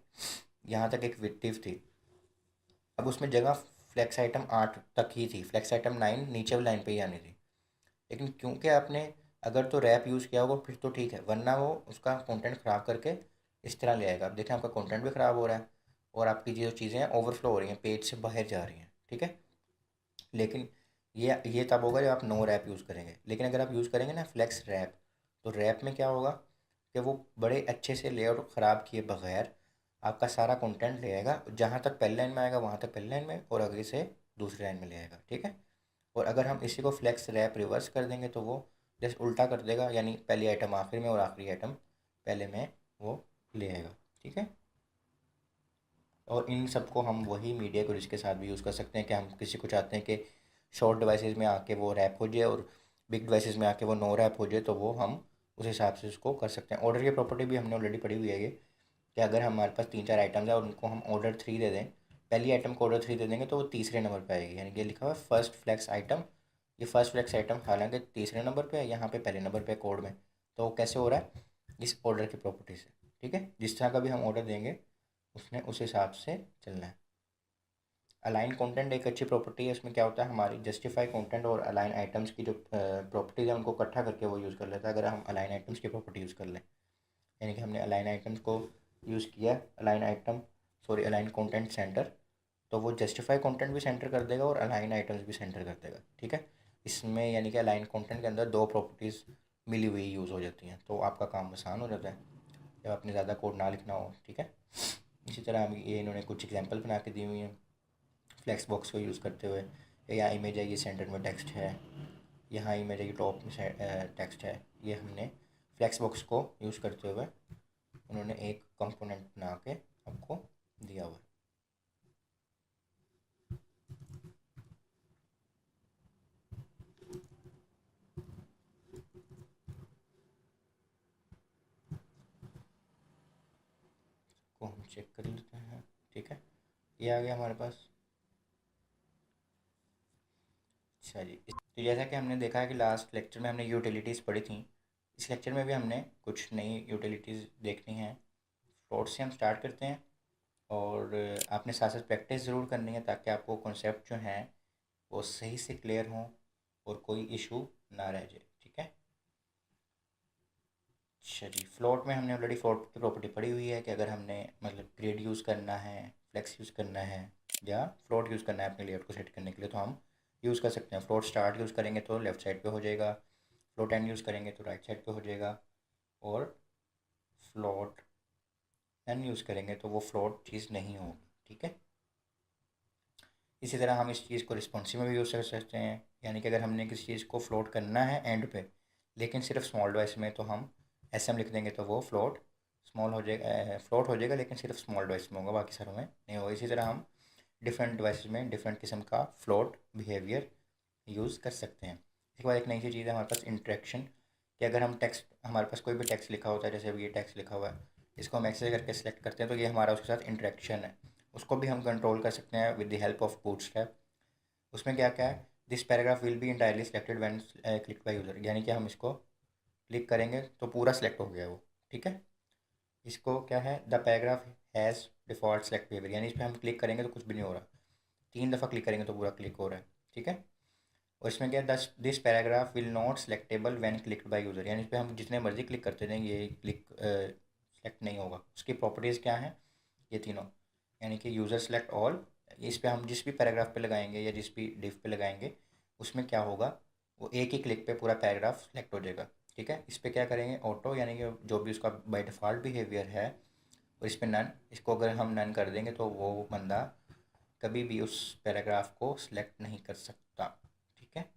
यहाँ तक एक विड्थ थी, अब उसमें जगह फ्लेक्स आइटम 8 तक ही थी, फ्लेक्स आइटम 9 नीचे वाली लाइन पे ही आनी थी, लेकिन क्योंकि आपने अगर तो रैप यूज़ किया होगा फिर तो ठीक है, वरना वो उसका कंटेंट ख़राब करके इस तरह ले आएगा। अब देखें आपका कंटेंट भी ख़राब हो रहा है और आपकी जो चीज़ें हैं ओवरफ्लो हो रही हैं, पेज से बाहर जा रही हैं, ठीक है। लेकिन ये तब होगा जब आप नो रैप यूज़ करेंगे, लेकिन अगर आप यूज़ करेंगे ना फ्लेक्स रैप, तो रैप में क्या होगा कि वो बड़े अच्छे से लेआउट ख़राब किए बगैर आपका सारा कंटेंट ले आएगा, जहाँ तक पहली लाइन में आएगा वहाँ तक पहली लाइन में और आगे से दूसरी लाइन में ले आएगा, ठीक है। और अगर हम इसी को फ्लेक्स रैप रिवर्स कर देंगे तो वो जस्ट उल्टा कर देगा, यानी पहली आइटम आखिर में और आखिरी आइटम पहले में वो ले आएगा, ठीक है। और इन सबको हम वही मीडिया को इसके साथ भी यूज़ कर सकते हैं कि हम किसी को चाहते हैं कि शॉर्ट डिवाइसेस में आके वो रैप हो जाए और बिग डिवाइसेस में आके वो नो रैप हो जाए, तो वो हम उस हिसाब से उसको कर सकते हैं। ऑर्डर की प्रॉपर्टी भी हमने ऑलरेडी पढ़ी हुई है ये, कि अगर हमारे पास 3-4 आइटम्स है और उनको हम ऑर्डर 3 दे दें, पहली आइटम को ऑर्डर 3 दे देंगे तो वो तीसरे नंबर पे आएगी, यानी कि ये लिखा हुआ है फर्स्ट फ्लेक्स आइटम, ये फर्स्ट फ्लेक्स आइटम हालांकि तीसरे नंबर पे है, यहाँ पे पहले नंबर पे है कोड में, तो कैसे हो रहा है, इस ऑर्डर की प्रॉपर्टी से, ठीक है। जिस तरह का भी हम ऑर्डर देंगे उसने उस हिसाब से चलना है। अलाइन कंटेंट एक अच्छी प्रॉपर्टी है, इसमें क्या होता है हमारी जस्टिफाई कंटेंट और अलाइन आइटम्स की जो प्रॉपर्टीज़ है उनको इकट्ठा करके वो यूज़ कर लेता है, अगर हम अलाइन आइटम्स की प्रॉपर्टी यूज़ कर लें, यानी कि हमने अलाइन आइटम्स को यूज़ किया, अलाइन कंटेंट सेंटर, तो वो जस्टिफाई कंटेंट भी सेंटर कर देगा और अलाइन आइटम्स भी सेंटर कर देगा, ठीक है। इसमें यानी कि अलाइन कंटेंट के अंदर दो प्रॉपर्टीज़ मिली हुई यूज़ हो जाती हैं, तो आपका काम आसान हो जाता है जब आपने ज़्यादा कोड ना लिखना हो, ठीक है। इसी तरह हम ये इन्होंने कुछ एग्जांपल बना के दी हुई हैं फ्लेक्स बॉक्स को यूज़ करते हुए। यहाँ इमेज है, ये सेंटर में टेक्स्ट है, यहाँ इमेज है, ये टॉप में टेक्स्ट है, ये हमने फ्लेक्स बॉक्स को यूज़ करते हुए उन्होंने एक कंपोनेंट बना के आपको दिया हुआ है। को हम चेक कर लेते हैं, ठीक है, ये आ गया हमारे पास। अच्छा जी, तो जैसा कि हमने देखा है कि लास्ट लेक्चर में हमने यूटिलिटीज़ पढ़ी थी, इस लेक्चर में भी हमने कुछ नई यूटिलिटीज़ देखनी है। फ्लोट से हम स्टार्ट करते हैं और आपने साथ साथ प्रैक्टिस ज़रूर करनी है ताकि आपको कॉन्सेप्ट जो हैं वो सही से क्लियर हों और कोई इशू ना रह जाए, ठीक है। अच्छा जी, फ्लोट में हमने ऑलरेडी फ्लोट की प्रॉपर्टी पढ़ी हुई है कि अगर हमने मतलब ग्रिड यूज़ करना है, फ्लेक्स यूज़ करना है या फ्लोट यूज़ करना है अपने लेआउट को सेट करने के लिए, तो हम यूज़ कर सकते हैं। फ्लोट स्टार्ट यूज़ करेंगे तो लेफ़्ट साइड पे हो जाएगा, फ्लोट एंड यूज़ करेंगे तो राइट साइड पे हो जाएगा, और फ्लोट एंड यूज़ करेंगे तो वो फ्लोट चीज़ नहीं होगी, ठीक है। इसी तरह हम इस चीज़ को रिस्पॉन्सिव में भी यूज़ कर सकते हैं, यानी कि अगर हमने किसी चीज़ को फ्लोट करना है एंड पे लेकिन सिर्फ स्मॉल डिवाइस में, तो हम एस एम लिख देंगे तो वो फ्लोट स्मॉल हो जाएगा, फ्लोट हो जाएगा लेकिन सिर्फ स्मॉल डिवाइस में होगा, बाकी सारों में नहीं होगा। इसी तरह हम डिफरेंट डिवाइस में डिफरेंट किस्म का फ्लोट बिहेवियर यूज़ कर सकते हैं। इसके बाद एक नई सी चीज़ है हमारे पास इंटरेक्शन, कि अगर हम टेक्स्ट, हमारे पास कोई भी टेक्स्ट लिखा होता है, जैसे अभी ये टेक्स्ट लिखा हुआ है, इसको हम एक्सेस करके सेलेक्ट करते हैं तो ये हमारा उसके साथ इंटरेक्शन है, उसको भी हम कंट्रोल कर सकते हैं with the help of bootstrap. उसमें क्या क्या है, this paragraph will be entirely selected when click by user, यानी कि हम इसको क्लिक करेंगे तो पूरा सिलेक्ट हो गया वो, ठीक है। इसको क्या है, the paragraph has default select behaviour, यानी इस पर हम क्लिक करेंगे तो कुछ भी नहीं हो रहा, 3 दफ़ा क्लिक करेंगे तो पूरा क्लिक हो रहा है, ठीक है। और इसमें क्या है, this paragraph will not selectable when clicked by user, यानी इस पर हम जितने मर्जी क्लिक करते रहेंगे ये क्लिक सेलेक्ट नहीं होगा। उसकी प्रॉपर्टीज़ क्या हैं, ये तीनों, यानी कि यूज़र सेलेक्ट ऑल, इस पर हम जिस भी पैराग्राफ पे लगाएंगे या जिस भी डिव पे लगाएंगे उसमें क्या होगा, वो एक ही क्लिक पे पूरा पैराग्राफ सेलेक्ट हो जाएगा, ठीक है। इस पर क्या करेंगे, ऑटो, यानी कि जो भी उसका बाय डिफ़ॉल्ट बिहेवियर है, और इस पर नन, इसको अगर हम नन कर देंगे तो वो बंदा कभी भी उस पैराग्राफ को सिलेक्ट नहीं कर सकता, ठीक है।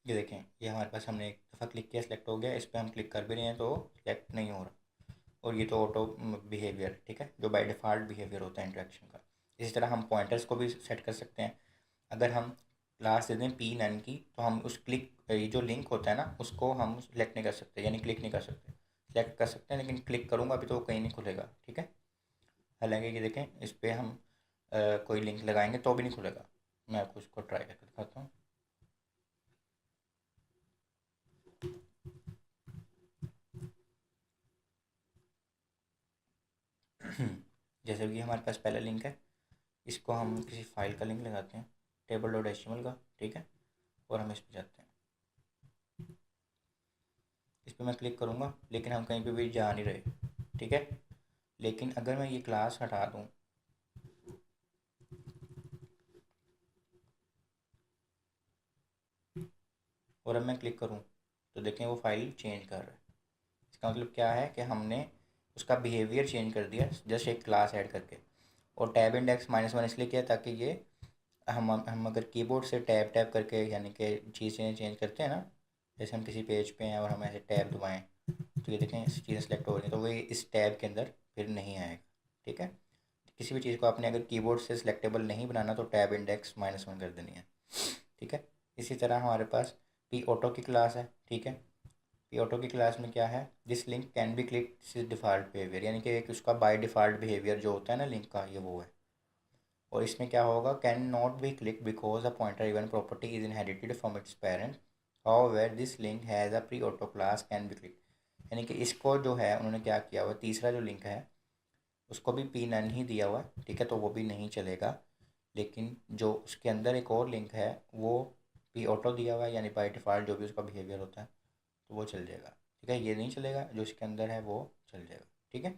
ये देखें, ये हमारे पास हमने एक दफ़ा क्लिक किया, सिलेक्ट हो गया, इस पर हम क्लिक कर भी रहे हैं तो सिलेक्ट नहीं हो रहा। और ये तो ऑटो बिहेवियर, ठीक है, जो बाय डिफ़ॉल्ट बिहेवियर होता है इंटरेक्शन का। इसी तरह हम पॉइंटर्स को भी सेट कर सकते हैं। अगर हम क्लास दे दें पी नन की, तो हम उस क्लिक, ये जो लिंक होता है ना, उसको हम सेलेक्ट नहीं कर सकते, यानी क्लिक नहीं कर सकते। सेलेक्ट कर सकते हैं लेकिन क्लिक करूँगा अभी तो वो कहीं नहीं खुलेगा, ठीक है। हालांकि ये देखें, इस पर हम कोई लिंक लगाएंगे तो भी नहीं खुलेगा। मैं आपको इसको ट्राई करके दिखाता हूँ। जैसे कि हमारे पास पहला लिंक है, इसको हम किसी फाइल का लिंक लगाते हैं, टेबल डॉट एचटीएमएल का, ठीक है। और हम इस पर जाते हैं, इस पर मैं क्लिक करूँगा लेकिन हम कहीं पे भी जा नहीं रहे, ठीक है। लेकिन अगर मैं ये क्लास हटा दूँ, और अब मैं क्लिक करूँ, तो देखें वो फाइल चेंज कर रहा है। इसका मतलब क्या है कि हमने उसका बिहेवियर चेंज कर दिया जस्ट एक क्लास ऐड करके। और टैब इंडेक्स -1 इसलिए किया ताकि ये हम अगर कीबोर्ड से टैब टैब करके, यानी कि चीज़ें चेंज करते हैं ना, जैसे हम किसी पेज पे हैं और हम ऐसे टैब दबाएं तो ये देखें चीज़ें सेलेक्ट हो रही हैं, तो वो इस टैब के अंदर फिर नहीं आएगा, ठीक है। किसी भी चीज़ को आपने अगर कीबोर्ड से सिलेक्टेबल नहीं बनाना तो टैब इंडेक्स -1 कर देनी है, ठीक है। इसी तरह हमारे पास पी ऑटो की क्लास है, ठीक है। पी ऑटो की क्लास में क्या है, this link can be click, this is default behaviour, यानी कि एक उसका बाय डिफ़ॉल्ट बिहेवियर जो होता है ना लिंक का, ये वो है। और इसमें क्या होगा, can not be click because a pointer even property is inherited from its parent, how where this link has a pre auto class can be click, यानी कि इसको जो है उन्होंने क्या किया हुआ, तीसरा जो लिंक है उसको भी पी नन ही दिया हुआ है, ठीक है, तो वो भी नहीं चलेगा। लेकिन जो उसके अंदर एक और लिंक है वो पी ऑटो दिया हुआ है, यानी बाई डिफ़ॉल्ट जो भी उसका बिहेवियर होता है तो वो चल जाएगा, ठीक है। ये नहीं चलेगा, जो इसके अंदर है वो चल जाएगा, ठीक है।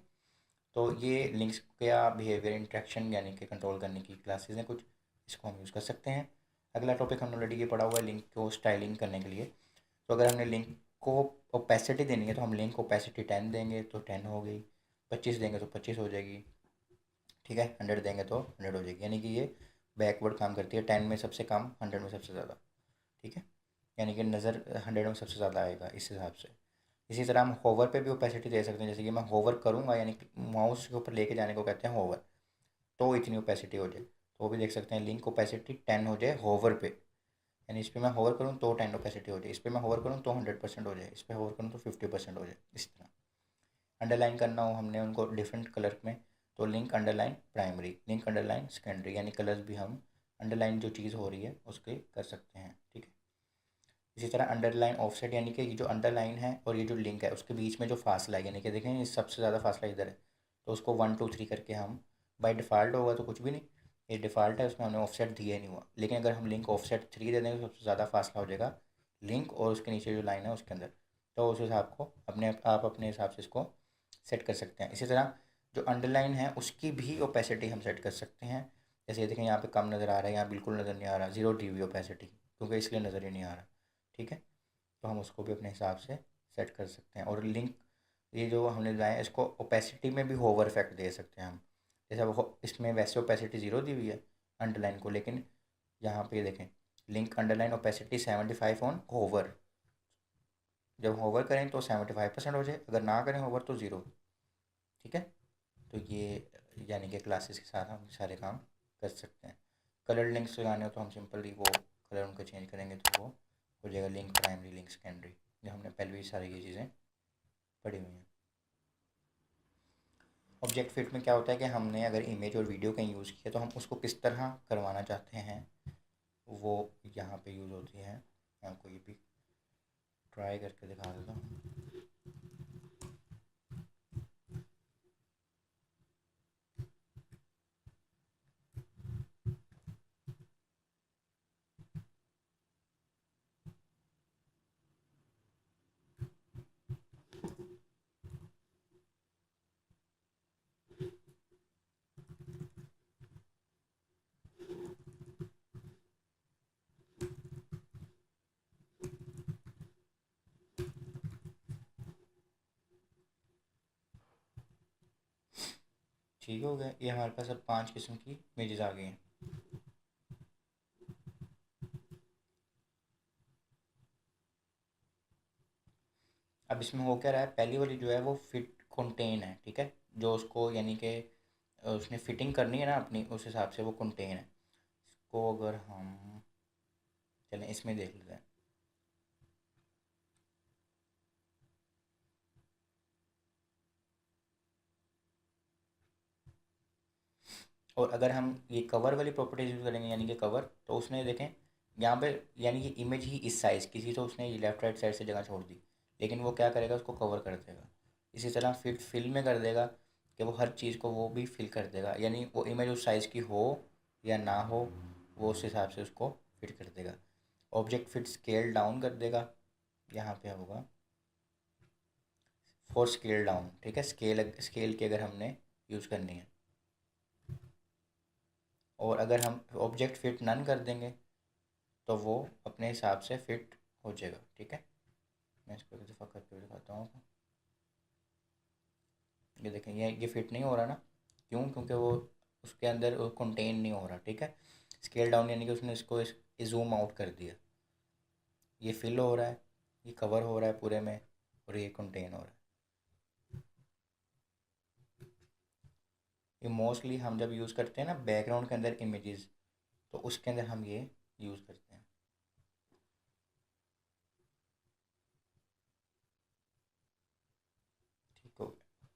तो ये लिंक्स का बिहेवियर इंट्रैक्शन यानी कि कंट्रोल करने की क्लासेस हैं कुछ, इसको हम यूज़ कर सकते हैं। अगला टॉपिक हमने ऑलरेडी ये पढ़ा हुआ है, लिंक को स्टाइलिंग करने के लिए। तो अगर हमने लिंक को ओपेसिटी देनी है तो हम लिंक ओपेसिटी 10 देंगे तो 10 हो गई, 25 देंगे तो 25 हो जाएगी, ठीक है। 100 देंगे तो 100 हो जाएगी, यानी कि ये बैकवर्ड काम करती है, 10 में सबसे कम, 100 में सबसे ज़्यादा, ठीक है। यानी कि नज़र 100 में सबसे ज़्यादा आएगा इस हिसाब से। इसी तरह हम होवर पे भी ओपेसिटी दे सकते हैं, जैसे कि मैं होवर करूँगा, यानी कि माउस के ऊपर लेके जाने को कहते हैं होवर, तो इतनी ओपेसिटी हो जाए, तो वो भी देख सकते हैं, लिंक ओपेसिटी 10 हो जाए होवर पे, यानी इस पर मैं होवर करूँ तो 10 ओपेसिटी हो जाए, इस पर मैं होवर करूँ तो 100% हो जाए, इस पर होवर करूँ तो 50% हो जाए, इस तरह। अंडरलाइन करना हो हमने उनको डिफरेंट कलर में, तो link underline primary, link underline secondary, यानी कलर्स भी हम अंडरलाइन जो चीज़ हो रही है उसके कर सकते हैं, ठीक है। इसी तरह अंडरलाइन ऑफसेट, यानी कि ये जो अंडरलाइन है और ये जो लिंक है उसके बीच में जो फासला है, यानी कि देखें इस सबसे ज़्यादा फासला इधर है, तो उसको 1 2 3 करके हम, बाय डिफ़ॉल्ट होगा तो कुछ भी नहीं, ये डिफ़ॉल्ट है उसमें हमने ऑफसेट दिया ही नहीं हुआ, लेकिन अगर हम लिंक ऑफसेट 3 दे देंगे तो सबसे ज़्यादा फासला हो जाएगा लिंक और उसके नीचे जो लाइन है उसके अंदर, तो उस हिसाब को आप अपने हिसाब से इसको सेट कर सकते हैं। इसी तरह जो अंडरलाइन है उसकी भी ओपेसिटी हम सेट कर सकते हैं, जैसे ये देखें यहाँ पे कम नज़र आ रहा है, यहाँ बिल्कुल नज़र नहीं आ रहा, 0 dB ओपेसिटी, क्योंकि इसलिए नज़र ही नहीं आ रहा, ठीक है। तो हम उसको भी अपने हिसाब से सेट कर सकते हैं। और लिंक, ये जो हमने लगाया है इसको ओपेसिटी में भी होवर इफेक्ट दे सकते हैं हम, जैसे अब इसमें वैसे ओपेसिटी 0 दी हुई है अंडरलाइन को, लेकिन यहाँ पे देखें link underline opacity 75 on hover, जब होवर करें तो 75% हो जाए, अगर ना करें होवर तो 0, ठीक है। तो ये यानी कि क्लासेस के साथ हम सारे काम कर सकते हैं। कलर लिंक्स लगाने हो तो हम सिंपली वो कलर उनका चेंज करेंगे तो वो हो जाएगा लिंक प्राइमरी, लिंक सेकेंडरी, जो हमने पहले भी सारी ये चीज़ें पढ़ी हुई हैं। ऑब्जेक्ट फिट में क्या होता है कि हमने अगर इमेज और वीडियो कहीं यूज़ किया तो हम उसको किस तरह करवाना चाहते हैं वो यहाँ पे यूज़ होती है। मैं आपको ये भी ट्राई करके दिखा देता हूँ। ठीक हो गया, ये हमारे पास अब 5 किस्म की इमेजेस आ गई हैं। अब इसमें हो क्या रहा है, पहली वाली जो है वो फिट कंटेन है, ठीक है, जो उसको यानी कि उसने फिटिंग करनी है ना अपनी, उस हिसाब से वो कंटेन है। इसको अगर हम चलें इसमें देख लेते हैं। और अगर हम ये कवर वाली प्रॉपर्टीज यूज़ करेंगे यानी कि कवर, तो उसने देखें यहाँ पे यानी कि इमेज ही इस साइज़ की थी, तो उसने ये लेफ़्ट राइट साइड से जगह छोड़ दी, लेकिन वो क्या करेगा, उसको कवर कर देगा। इसी तरह फिल में कर देगा कि वो हर चीज़ को वो भी फिल कर देगा, यानी वो इमेज उस साइज़ की हो या ना हो, वो उस हिसाब से उसको फिट कर देगा। ऑब्जेक्ट फिट स्केल डाउन कर देगा, यहाँ पे होगा फॉर स्केल डाउन, ठीक है, स्केल स्केल की अगर हमने यूज़ करनी है। और अगर हम ऑब्जेक्ट फिट नन कर देंगे तो वो अपने हिसाब से फिट हो जाएगा, ठीक है। मैं इसको एक दफ़ा करके दिखाता हूँ। ये देखें, ये फिट नहीं हो रहा ना, क्यों, क्योंकि वो उसके अंदर कंटेन नहीं हो रहा, ठीक है। स्केल डाउन यानी कि उसने इसको जूम आउट कर दिया, ये फिल हो रहा है, ये कवर हो रहा है पूरे में, और ये कंटेन हो रहा है। ये मोस्टली हम जब यूज़ करते हैं ना बैकग्राउंड के अंदर इमेजेस, तो उसके अंदर हम ये यूज़ करते हैं। ठीक हो गया।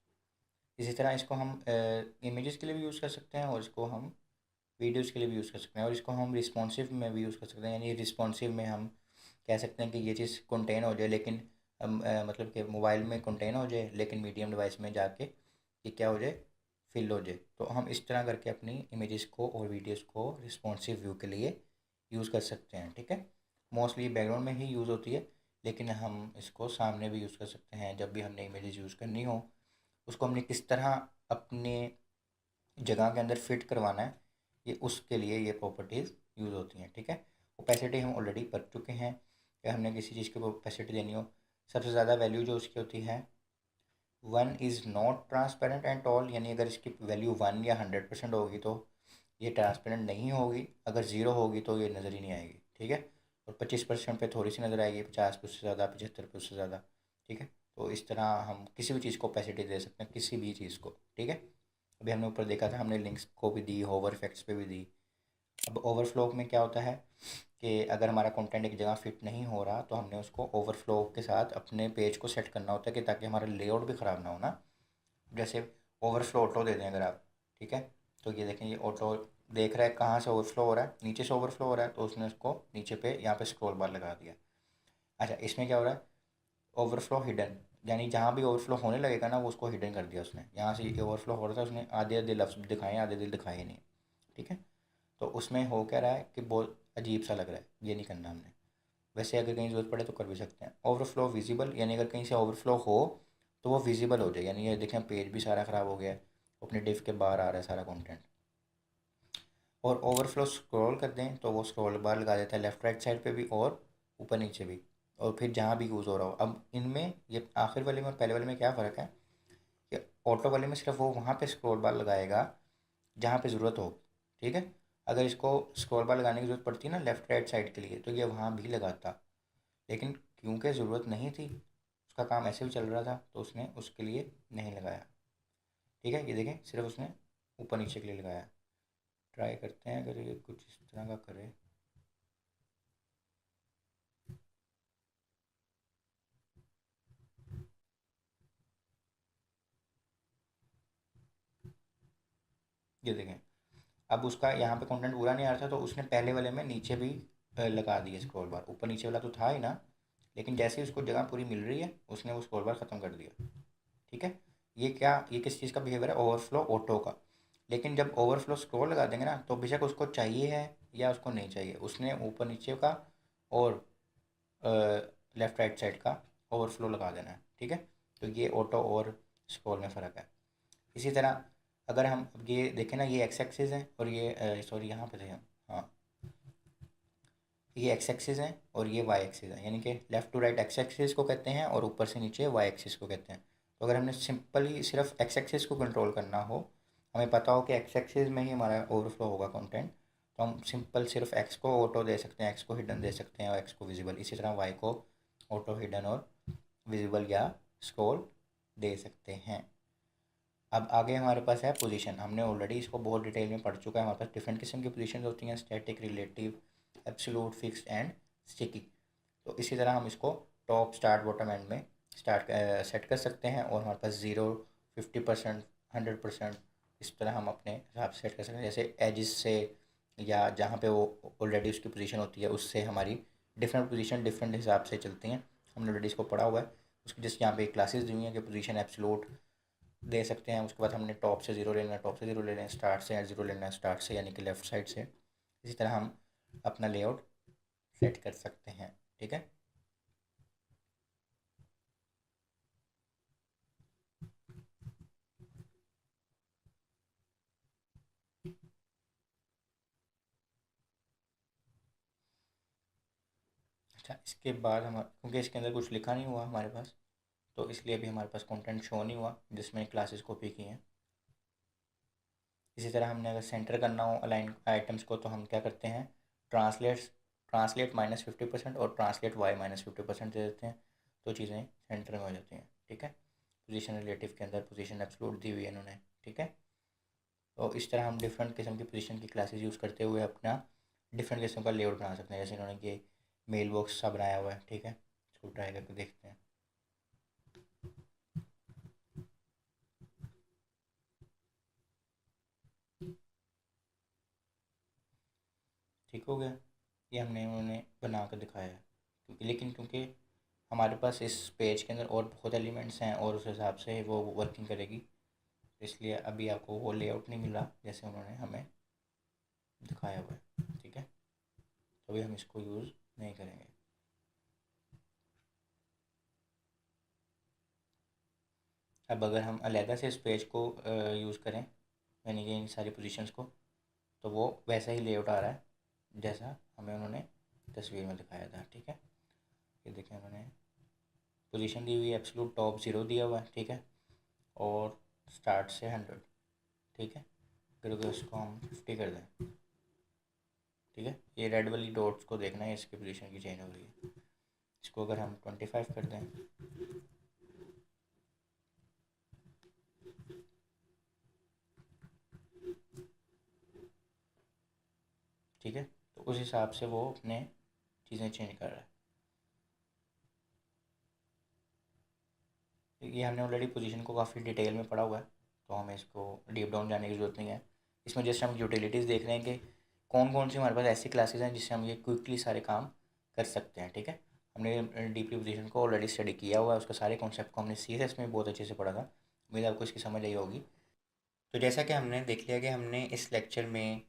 इसी तरह इसको हम इमेजेस के लिए भी यूज़ कर सकते हैं, और इसको हम वीडियोस के लिए भी यूज़ कर सकते हैं, और इसको हम रिस्पॉन्सिव में भी यूज़ कर सकते हैं। यानी रिस्पॉन्सिव में हम कह सकते हैं कि ये चीज़ कंटेन हो जाए, लेकिन मतलब कि मोबाइल में कंटेन हो जाए, लेकिन मीडियम डिवाइस में जाके ये क्या हो जाए, फिल हो जाए। तो हम इस तरह करके अपनी इमेजेस को और वीडियोस को रिस्पॉन्सिव व्यू के लिए यूज़ कर सकते हैं, ठीक है। मोस्टली बैकग्राउंड में ही यूज़ होती है, लेकिन हम इसको सामने भी यूज़ कर सकते हैं जब भी हमने इमेजेस यूज़ करनी हो। उसको हमने किस तरह अपने जगह के अंदर फिट करवाना है, ये उसके लिए ये प्रॉपर्टीज़ यूज़ होती हैं, ठीक है। ओपेसिटी हम ऑलरेडी पढ़ चुके हैं कि हमने किसी चीज़ की ओपेसिटी देनी हो, सबसे ज़्यादा वैल्यू जो उसकी होती है 1 is not transparent at all, यानी अगर इसकी वैल्यू 1 या 100% होगी तो ये ट्रांसपेरेंट नहीं होगी, अगर ज़ीरो होगी तो ये नज़र ही नहीं आएगी, ठीक है। और 25% पे थोड़ी सी नज़र आएगी, 50 पे उससे ज़्यादा, 75 पे उससे ज़्यादा, ठीक है। तो इस तरह हम किसी भी चीज़ को ओपेसिटी दे सकते हैं, किसी भी चीज़ को, ठीक है। अभी हमने ऊपर देखा था, हमने लिंक्स को भी दी, होवर इफेक्ट्स पे भी दी। अब ओवरफ्लो में क्या होता है कि अगर हमारा कंटेंट एक जगह फिट नहीं हो रहा, तो हमने उसको ओवरफ्लो के साथ अपने पेज को सेट करना होता है, कि ताकि हमारा लेआउट भी ख़राब ना हो ना। जैसे ओवरफ्लो ऑटो दे दें अगर आप, ठीक है, तो ये देखें, ये ऑटो देख रहा है कहाँ से ओवरफ्लो हो रहा है, नीचे से ओवरफ्लो हो रहा है, तो उसने उसको नीचे पे यहाँ पे स्क्रॉल बार लगा दिया। अच्छा, इसमें क्या हो रहा है, ओवरफ्लो हिडन, यानी जहाँ भी ओवरफ्लो होने लगेगा ना, वो उसको हिडन कर दिया उसने। यहाँ से ये ओवरफ्लो हो रहा था, उसने आधे आधे लफ्ज़ दिखाए, आधे दिल दिखाए ही नहीं, ठीक है। तो उसमें हो क्या रहा है कि बहुत अजीब सा लग रहा है, ये नहीं करना हमने। वैसे अगर कहीं ज़रूरत पड़े तो कर भी सकते हैं। ओवरफ्लो विजिबल, यानी अगर कहीं से ओवरफ्लो हो तो वो विजिबल हो जाए, यानी ये देखें पेज भी सारा ख़राब हो गया है, अपने डिव के बाहर आ रहा है सारा कंटेंट। और ओवरफ्लो स्क्रॉल कर दें तो वो स्क्रॉल बार लगा देता है लेफ़्ट राइट साइड पे भी और ऊपर नीचे भी, और फिर जहाँ भी यूज़ हो रहा हो। अब इनमें ये आखिर वाले में और पहले वाले में क्या फ़र्क है कि ऑटो वाले में सिर्फ वो वहाँ पे स्क्रॉल बार लगाएगा जहाँ पे ज़रूरत हो, ठीक है। अगर इसको स्क्रॉल बार लगाने की ज़रूरत पड़ती है ना लेफ़्ट राइट साइड के लिए, तो ये वहाँ भी लगाता, लेकिन क्योंकि ज़रूरत नहीं थी, उसका काम ऐसे भी चल रहा था, तो उसने उसके लिए नहीं लगाया, ठीक है। ये देखें, सिर्फ उसने ऊपर नीचे के लिए लगाया। ट्राई करते हैं अगर ये कुछ इस तरह का करे। ये देखें, अब उसका यहाँ पे कंटेंट पूरा नहीं आ रहा था, तो उसने पहले वाले में नीचे भी लगा दिए स्क्रॉल बार। ऊपर नीचे वाला तो था ही ना, लेकिन जैसे ही उसको जगह पूरी मिल रही है उसने वो स्क्रॉल बार ख़त्म कर दिया। ठीक है, ये किस चीज़ का बिहेवियर है? ओवरफ्लो ऑटो का। लेकिन जब ओवरफ्लो स्क्रॉल लगा देंगे ना, तो बेशक उसको चाहिए है या उसको नहीं चाहिए, उसने ऊपर नीचे का और लेफ़्ट राइट साइड का ओवरफ्लो लगा देना है। ठीक है, तो ये ऑटो और स्क्रॉल में फ़र्क है। इसी तरह अगर हम अब ये देखें ना, ये एक्स एक्सिस है और ये सॉरी यहाँ पे थे हम, हाँ, ये एक्स एक्सिस है और ये वाई एक्सिस है, यानी कि left to right X axis को कहते हैं और ऊपर से नीचे वाई एक्सिस को कहते हैं। तो अगर हमने सिंपली सिर्फ एक्स एक्सिस को कंट्रोल करना हो, हमें पता हो कि एक्स एक्सिस में ही हमारा ओवरफ्लो होगा कंटेंट, तो हम सिंपल सिर्फ एक्स को ऑटो दे सकते हैं, एक्स को हिडन दे सकते हैं और एक्स को विजिबल। इसी तरह वाई को ऑटो, हिडन और विजिबल या स्क्रॉल दे सकते हैं। अब आगे हमारे पास है पोजीशन। हमने ऑलरेडी इसको बहुत डिटेल में पढ़ चुका है। हमारे पास डिफरेंट किस्म की पोजीशन होती हैं, static, relative, absolute, fixed and sticky. तो इसी तरह हम इसको टॉप, स्टार्ट, बॉटम एंड में सेट कर सकते हैं और हमारे पास 0, 50%, 100%, इस तरह हम अपने हिसाब से सेट कर सकते हैं। जैसे एजिस से या जहाँ पे वो ऑलरेडी उसकी पोजीशन होती है उससे हमारी डिफरेंट पोजीशन डिफरेंट हिसाब से चलती हैं। हमने ऑलरेडी इसको पढ़ा हुआ है। उसकी जैसे यहाँ पे क्लासेस दी हुई हैं कि पोजीशन एब्सोल्यूट दे सकते हैं। उसके बाद हमने टॉप से ज़ीरो लेना है, टॉप से ज़ीरो ले लें, स्टार्ट से ज़ीरो लेना है, स्टार्ट से यानी कि लेफ़्ट साइड से। इसी तरह हम अपना लेआउट सेट कर सकते हैं। ठीक है, अच्छा, इसके बाद हम, क्योंकि इसके अंदर कुछ लिखा नहीं हुआ हमारे पास, तो इसलिए अभी हमारे पास कंटेंट शो नहीं हुआ जिसमें क्लासेस कॉपी की हैं। इसी तरह हमने अगर सेंटर करना हो अलाइन आइटम्स को, तो हम क्या करते हैं, ट्रांसलेट ट्रांसलेट -50% और ट्रांसलेट वाई -50% दे देते हैं, तो चीज़ें सेंटर में हो जाती हैं। ठीक है, पोजीशन रिलेटिव के अंदर पोजीशन एब्सोल्यूट दी हुई है इन्होंने। ठीक है, तो इस तरह हम डिफरेंट किस्म की पोजीशन की क्लासेस यूज़ करते हुए अपना डिफरेंट किस्म का लेआउट बना सकते हैं। जैसे इन्होंने ये मेल बॉक्स सा बनाया हुआ है। ठीक है, इसको ट्राई करके देखते हैं। ठीक हो गया, ये हमने उन्होंने बना कर दिखाया है। क्योंकि हमारे पास इस पेज के अंदर और बहुत एलिमेंट्स हैं और उस हिसाब से वो वर्किंग करेगी, तो इसलिए अभी आपको वो लेआउट नहीं मिला जैसे उन्होंने हमें दिखाया हुआ है। ठीक है, तो अभी हम इसको यूज़ नहीं करेंगे। अब अगर हम अलहदा से इस पेज को यूज़ करें, यानी कि इन सारी पोजीशंस को, तो वो वैसा ही लेआउट आ रहा है जैसा हमें उन्होंने तस्वीर में दिखाया था। ठीक है, ये देखें, उन्होंने पोजीशन दी हुई है, एब्सोल्यूट टॉप 0 दिया हुआ है। ठीक है, और स्टार्ट से 100। ठीक है, अगर उसको हम 50 कर दें, ठीक है, ये रेड वाली डॉट्स को देखना है, इसकी पोजीशन की चेंज हो रही है। इसको अगर हम 25 कर दें, ठीक है, तो उस हिसाब से वो अपने चीज़ें चेंज कर रहा है। ये हमने ऑलरेडी पोजीशन को काफ़ी डिटेल में पढ़ा हुआ है, तो हमें इसको डीप डाउन जाने की ज़रूरत नहीं है। इसमें जस्ट हम यूटिलिटीज़ देख रहे हैं कि कौन कौन सी हमारे पास ऐसी क्लासेस हैं जिससे हम ये क्विकली सारे काम कर सकते हैं। ठीक है, हमने डीपली पोजीशन को ऑलरेडी स्टडी किया हुआ है, उसके सारे कॉन्सेप्ट को हमने सीएसएस में बहुत अच्छे से पढ़ा था। उम्मीद है आपको इसकी समझ आई होगी। तो जैसा कि हमने देख लिया कि हमने इस लेक्चर में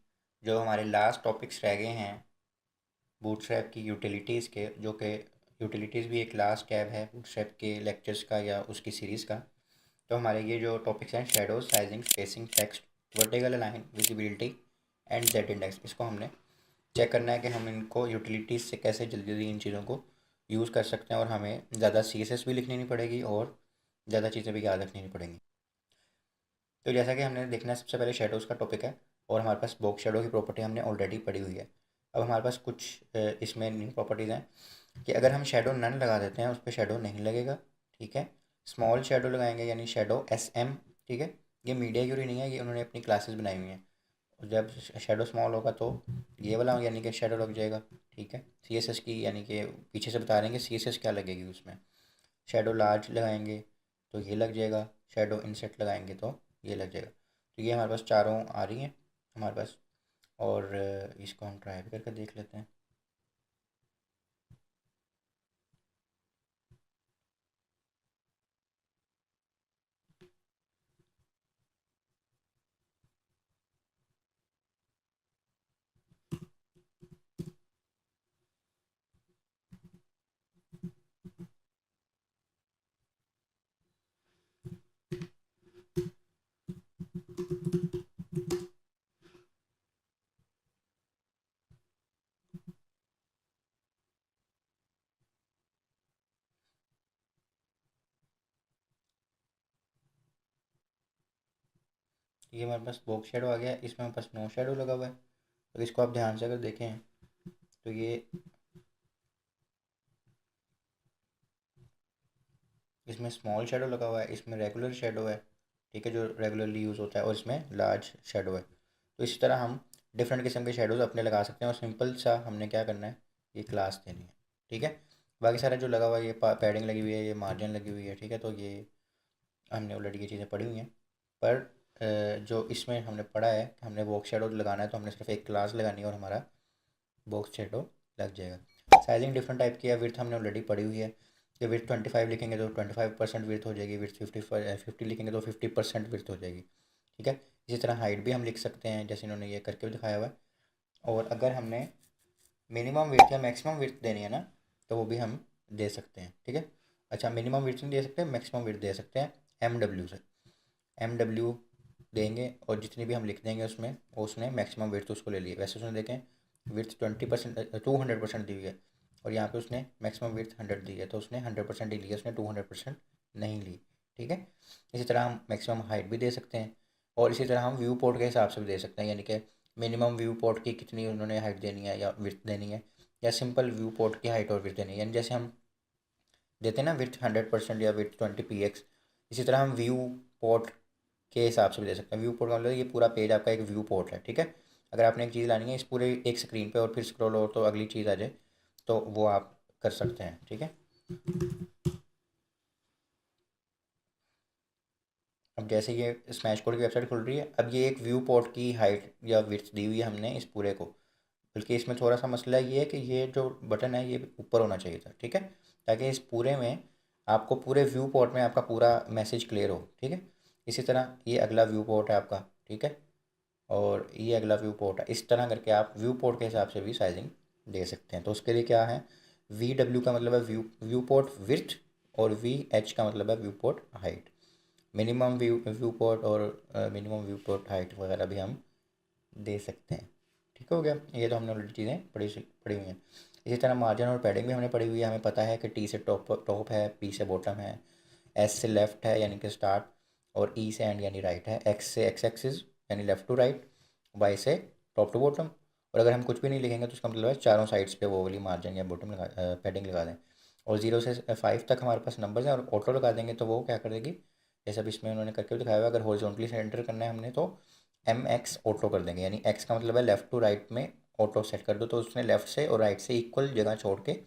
जो हमारे लास्ट टॉपिक्स रह गए हैं बूटस्ट्रैप की यूटिलिटीज़ के, जो कि यूटिलिटीज़ भी एक लास्ट टैब है बूटस्ट्रैप के लेक्चर्स का या उसकी सीरीज़ का। तो हमारे ये जो टॉपिक्स हैं, shadow, sizing, spacing, text, vertical align, visibility and Z index, इसको हमने चेक करना है कि हम इनको यूटिलिटीज़ से कैसे जल्दी जल्दी इन चीज़ों को यूज़ कर सकते हैं और हमें ज़्यादा सीएसएस भी लिखनी नहीं पड़ेगी और ज़्यादा चीज़ें भी याद रखनी नहीं पड़ेंगी। तो जैसा कि हमने देखना है, सबसे पहले शेडोज़ का टॉपिक है और हमारे पास बॉक्स शेडो की प्रॉपर्टी हमने ऑलरेडी पढ़ी हुई है। अब हमारे पास कुछ इसमें न्यू प्रॉपर्टीज़ हैं कि अगर हम शेडो नन लगा देते हैं उस पर शेडो नहीं लगेगा। ठीक है, स्मॉल शेडो लगाएंगे यानी शेडो SM। ठीक है, ये मीडिया क्यूरी नहीं है, ये उन्होंने अपनी क्लासेस बनाई हुई हैं। और जब शेडो स्मॉल होगा तो ये वाला यानी कि शेडो लग जाएगा। ठीक है, CSS की, यानी कि पीछे से बता रहे हैं कि CSS क्या लगेगी उसमें। शेडो लार्ज लगाएंगे तो ये लग जाएगा, शेडो इनसेट लगाएंगे तो ये लग जाएगा। तो ये हमारे पास चारों आ रही हैं हमारे पास, और इसको हम ट्राई भी करके देख लेते हैं। ये हमारे पास बॉक्स शेडो आ गया, इसमें हमारे पास नो शेडो लगा हुआ है। तो इसको आप ध्यान से अगर देखें तो ये इसमें स्मॉल शेडो लगा हुआ है, इसमें रेगुलर शेडो है, ठीक है, जो रेगुलरली यूज़ होता है, और इसमें लार्ज शेडो है। तो इस तरह हम डिफरेंट किस्म के शेडोज़ अपने लगा सकते हैं, और सिंपल सा हमने क्या करना है, ये क्लास देनी है, ठीक है। बाकी सारा जो लगा हुआ है, ये पैडिंग लगी हुई है, ये मार्जिन लगी हुई है, ठीक है। तो ये हमने ऑलरेडी ये चीज़ें पढ़ी हुई हैं। पर जो इसमें हमने पढ़ा है कि हमने बॉक्स शेडो लगाना है, तो हमने सिर्फ एक क्लास लगानी है और हमारा बॉक्स शेडो लग जाएगा। साइजिंग डिफरेंट टाइप की है, विड्थ हमने ऑलरेडी पढ़ी हुई है कि विड्थ 25 लिखेंगे तो 25% विड्थ हो जाएगी, विड्थ 50 लिखेंगे तो 50% विड्थ हो जाएगी, ठीक है। इसी तरह हाइट भी हम लिख सकते हैं, जैसे इन्होंने ये करके भी दिखाया हुआ है। और अगर हमने मिनिमम विड्थ या मैक्सिमम विड्थ देनी है ना, तो वो भी हम दे सकते हैं, ठीक है। अच्छा, मिनिमम विड्थ नहीं दे सकते, मैक्सिमम विड्थ दे सकते हैं MW से। MW देंगे और जितनी भी हम लिख देंगे उसमें, उसने मैक्सिमम विड्थ उसको ले लिए। वैसे उसने देखें विड्थ 20% 200% दी हुई है, और यहाँ पे उसने मैक्सिमम विड्थ 100 दी है, तो उसने 100% ही लिया, उसने 200% नहीं ली, ठीक है। इसी तरह हम मैक्सिमम हाइट भी दे सकते हैं, और इसी तरह हम व्यू पोर्ट के हिसाब से भी दे सकते हैं, यानी कि मिनिमम व्यू पोर्ट की कितनी उन्होंने हाइट देनी है या विड्थ देनी है, या सिंपल व्यू पोर्ट की हाइट और विड्थ देनी है। यानी जैसे हम देते हैं ना विड्थ 100% या विड्थ 20 px, इसी तरह हम व्यू पोर्ट के हिसाब से भी दे सकते हैं। व्यू पोर्ट का मतलब ये पूरा पेज आपका एक व्यू पोर्ट है, ठीक है। अगर आपने एक चीज़ लानी है इस पूरे एक स्क्रीन पे और फिर स्क्रॉल हो तो अगली चीज़ आ जाए, तो वो आप कर सकते हैं, ठीक है। अब जैसे ये स्मैश कोड की वेबसाइट खुल रही है, अब ये एक व्यू पोर्ट की हाइट या विड्थ दी हुई है हमने इस पूरे को, बल्कि इसमें थोड़ा सा मसला ये है कि ये जो बटन है ये ऊपर होना चाहिए था, ठीक है, ताकि इस पूरे में आपको पूरे व्यू पोर्ट में आपका पूरा मैसेज क्लियर हो, ठीक है। इसी तरह ये अगला व्यू पोर्ट है आपका, ठीक है, और ये अगला व्यू पोर्ट है। इस तरह करके आप व्यू पोर्ट के हिसाब से भी साइजिंग दे सकते हैं। तो उसके लिए क्या है, VW का मतलब है व्यू पोर्ट विड्थ, और VH का मतलब है view port height. Minimum view port और मिनिमम व्यू पोर्ट हाइट वगैरह भी हम दे सकते हैं, ठीक हो गया। ये तो हमने ऑलरेडी चीज़ें पढ़ी हुई हैं। इसी तरह मार्जिन और पैडिंग भी हमने पढ़ी हुई है। हमें पता है कि T से टॉप है, P से बॉटम है, S से लेफ़्ट है यानी कि स्टार्ट, और E से एंड यानी राइट है, X से एक्स एक्सिस यानी लेफ़्ट टू राइट, Y से टॉप टू बॉटम। और अगर हम कुछ भी नहीं लिखेंगे तो उसका मतलब है चारों साइड्स पे वो वाली मार्जिन या बॉटम लगा पैडिंग लगा दें। और 0 से 5 तक हमारे पास नंबर्स हैं, और ऑटो लगा देंगे तो वो क्या कर देगी, जैसे अब इसमें उन्होंने करके भी दिखाया हुआ है। अगर हॉरिजॉन्टली से एंटर करना है हमने तो MX ऑटो कर देंगे, यानी X का मतलब है लेफ़्ट टू राइट में ऑटो सेट कर दो, तो उसने लेफ़्ट से और राइट से इक्वल जगह छोड़ के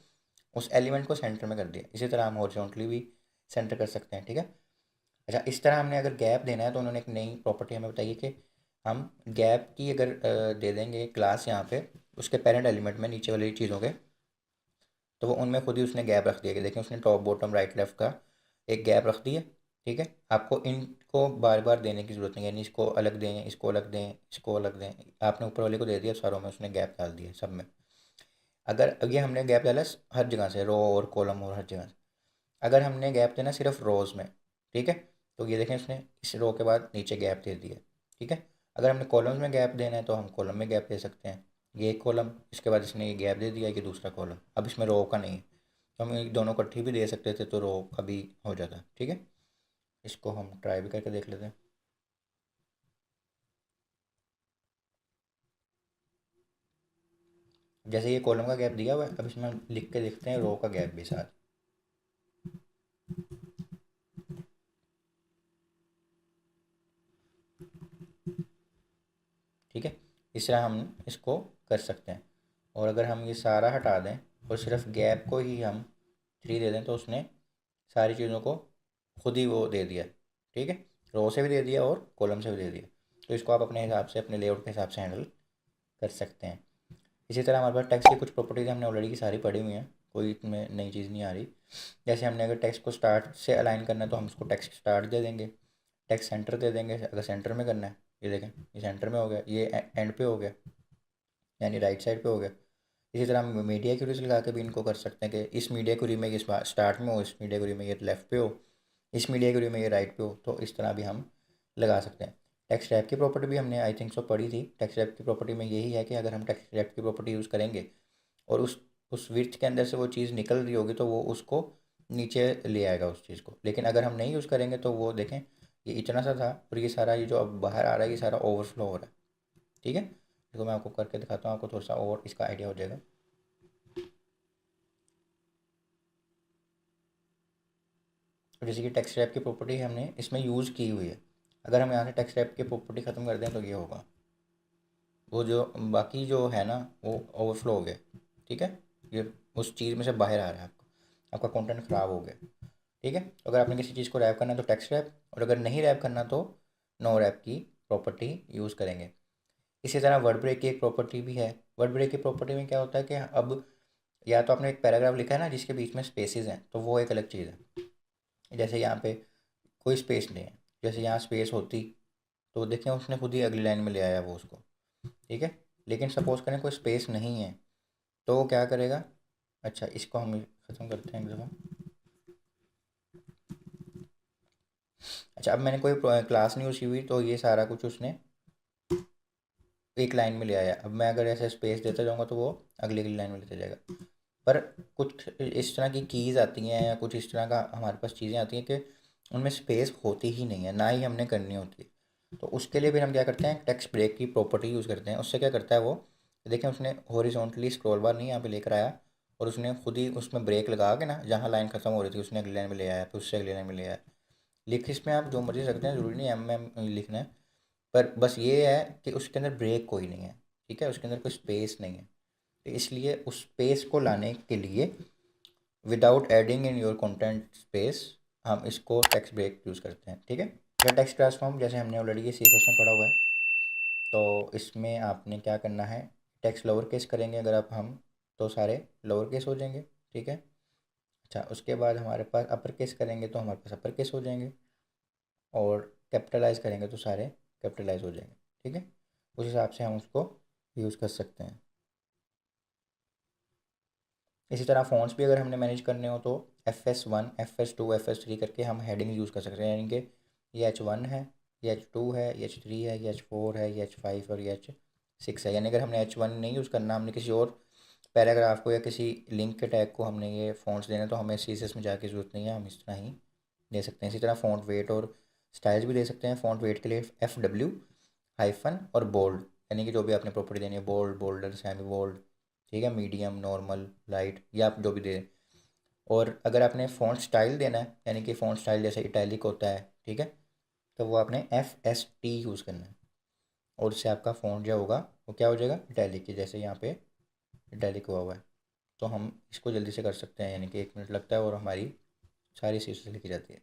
उस एलिमेंट को सेंटर में कर दिया। इसी तरह हम हॉरिजॉन्टली भी सेंटर कर सकते हैं, ठीक है। अच्छा, इस तरह हमने अगर गैप देना है तो उन्होंने एक नई प्रॉपर्टी हमें बताई है कि हम गैप की अगर दे देंगे क्लास यहाँ पे उसके पेरेंट एलिमेंट में नीचे वाली चीज़ों के, तो वो उनमें खुद ही उसने गैप रख दिया कि देखें उसने टॉप बॉटम राइट लेफ्ट का एक गैप रख दिया, ठीक है। आपको इनको बार बार देने की ज़रूरत नहीं है, यानी इसको अलग दें, इसको अलग दें, इसको अलग दें, आपने ऊपर वाले को दे दिया, सारों में उसने गैप डाल दिया सब में। अगर अब ये हमने गैप डाला हर जगह से, रो और कॉलम और हर जगह से। अगर हमने गैप देना सिर्फ रोज़ में, ठीक है, तो ये देखें उसने इस रो के बाद नीचे गैप दे दिया, ठीक है। अगर हमने कॉलम्स में गैप देना है तो हम कॉलम में गैप दे सकते हैं। ये एक कॉलम, इसके बाद इसने ये गैप दे दिया, ये दूसरा कॉलम। अब इसमें रो का नहीं है, तो हम ये दोनों इकट्ठी भी दे सकते थे तो रो का भी हो जाता, ठीक है। इसको हम ट्राई भी करके देख लेते हैं। जैसे ये कॉलम का गैप दिया हुआ है, अब इसमें हम लिख के देखते हैं रो का गैप भी साथ, ठीक है। इस तरह हम इसको कर सकते हैं। और अगर हम ये सारा हटा दें और सिर्फ गैप को ही हम 3 दे दें तो उसने सारी चीज़ों को खुद ही वो दे दिया, ठीक है। रो से भी दे दिया और कॉलम से भी दे दिया। तो इसको आप अपने हिसाब से अपने लेआउट के हिसाब से हैंडल कर सकते हैं। इसी तरह हमारे पास टेक्स्ट की कुछ प्रॉपर्टीज हमने ऑलरेडी की सारी पढ़ी हुई हैं, कोई इसमें नई चीज़ नहीं आ रही। जैसे हमने अगर टेक्स्ट को स्टार्ट से अलाइन करना है तो हम उसको टेक्स्ट स्टार्ट दे देंगे, टेक्स्ट सेंटर दे देंगे अगर सेंटर में करना है। ये देखें ये सेंटर में हो गया, ये एंड पे हो गया यानी राइट साइड पे हो गया। इसी तरह हम मीडिया क्यूरीज लगा के भी इनको कर सकते हैं कि इस मीडिया क्यूरी में ये स्टार्ट में हो, इस मीडिया क्यूरी में ये लेफ़्ट पे हो, इस मीडिया क्यूरी में ये राइट पे हो, तो इस तरह भी हम लगा सकते हैं। टेक्स्ट रैप की प्रॉपर्टी भी हमने आई थिंक सो पढ़ी थी। टेक्स्ट रैप की प्रॉपर्टी में यही है कि अगर हम टेक्स्ट रैप की प्रॉपर्टी यूज़ करेंगे और उस विड्थ के अंदर से वो चीज़ निकल रही होगी तो वो उसको नीचे ले आएगा उस चीज़ को। लेकिन अगर हम नहीं यूज़ करेंगे तो वो देखें ये इतना सा था और ये सारा ये जो अब बाहर आ रहा है ये सारा ओवरफ्लो हो रहा है। ठीक है, देखो मैं आपको करके दिखाता हूँ, आपको थोड़ा सा और इसका आइडिया हो जाएगा। तो जैसे कि टेक्स्ट रैप की प्रॉपर्टी हमने इसमें यूज़ की हुई है, अगर हम यहाँ से टेक्स्ट रैप की प्रॉपर्टी ख़त्म कर दें तो ये होगा, वो जो बाकी जो है ना वो ओवरफ्लो हो गया। ठीक है, ये उस चीज़ में से बाहर आ रहा है, आपका कंटेंट ख़राब हो गया। ठीक है, तो अगर आपने किसी चीज़ को रैप करना है तो टेक्स्ट रैप, और अगर नहीं रैप करना तो नो रैप की प्रॉपर्टी यूज़ करेंगे। इसी तरह वर्ड ब्रेक की एक प्रॉपर्टी भी है। वर्ड ब्रेक की प्रॉपर्टी में क्या होता है कि अब या तो आपने एक पैराग्राफ लिखा है ना जिसके बीच में स्पेसेस हैं, तो वो एक अलग चीज़ है। जैसे यहाँ पे कोई स्पेस नहीं है, जैसे यहाँ स्पेस होती तो देखें उसने खुद ही अगली लाइन में ले आया वो उसको। ठीक है, लेकिन सपोज करें कोई स्पेस नहीं है तो वो क्या करेगा। अच्छा, इसको हम ख़त्म करते हैं एक दफ़ा। अच्छा, अब मैंने कोई क्लास नहीं उसकी हुई तो ये सारा कुछ उसने एक लाइन में ले आया। अब मैं अगर ऐसे स्पेस देता जाऊँगा तो वो अगली अगली लाइन में लेते जाएगा। पर कुछ इस तरह की कीज़ आती हैं या कुछ इस तरह का हमारे पास चीज़ें आती हैं कि उनमें स्पेस होती ही नहीं है, ना ही हमने करनी होती है। तो उसके लिए फिर हम क्या करते हैं, टेक्स्ट ब्रेक की प्रॉपर्टी यूज़ करते हैं। उससे क्या करता है वो, देखें उसने हॉरिजॉन्टली स्क्रॉल बार नहीं यहाँ पे लेकर आया और उसने खुद ही उसमें ब्रेक लगा के ना जहाँ लाइन ख़त्म हो रही थी उसने अगली लाइन में ले आया, फिर उससे अगली लाइन में ले आया। लिख इसमें आप जो मर्जी सकते हैं, ज़रूरी नहीं एम लिखना है, पर बस ये है कि उसके अंदर ब्रेक कोई नहीं है। ठीक है, उसके अंदर कोई स्पेस नहीं है। तो इसलिए उस स्पेस को लाने के लिए without adding in your content space हम इसको टेक्स्ट ब्रेक यूज़ करते हैं। ठीक है, या टेक्स्ट ट्रांसफॉर्म जैसे हमने ऑलरेडी ये सीएसएस में पढ़ा हुआ है, तो इसमें आपने क्या करना है, टेक्स्ट लोअर केस करेंगे अगर आप हम तो सारे लोअर केस हो जाएंगे। ठीक है, अच्छा उसके बाद हमारे पास अपर केस करेंगे तो हमारे पास अपर केस हो जाएंगे, और कैपिटलाइज करेंगे तो सारे कैपिटलाइज हो जाएंगे। ठीक है, उस हिसाब से हम उसको यूज़ कर सकते हैं। इसी तरह फ़ॉन्ट्स भी अगर हमने मैनेज करने हो तो FS1 FS2 FS3 करके हम हेडिंग यूज़ कर सकते हैं, यानी कि ये H1 है, ये H2 है, ये H3 है, ये H4 है, ये H5 और ये H6 है। यानी अगर हमने H1 नहीं यूज़ करना, हमने किसी और पैराग्राफ को या किसी लिंक के टैग को हमने ये फ़ॉन्ट्स देना तो हमें CSS में जाके ज़रूरत नहीं है, हम इस तरह ही दे सकते हैं। इसी तरह फ़ॉन्ट वेट और स्टाइल्स भी दे सकते हैं। फ़ॉन्ट वेट के लिए FW हाइफन और बोल्ड, यानी कि जो भी आपने प्रॉपर्टी देनी है, बोल्ड, बोल्डर, सेमी बोल्ड, ठीक है, मीडियम, नॉर्मल, लाइट, या आप जो भी दे। और अगर आपने फ़ॉन्ट स्टाइल देना है, यानी कि फ़ॉन्ट स्टाइल जैसे इटैलिक होता है, ठीक है, तो वो आपने FST यूज़ करना है, और उससे आपका फ़ॉन्ट जो होगा वो क्या हो जाएगा, इटैलिक की, जैसे यहाँ पे इटैलिक हुआ हुआ है। तो हम इसको जल्दी से कर सकते हैं, यानी कि 1 मिनट लगता है और हमारी सारी चीज़ से लिखी जाती है।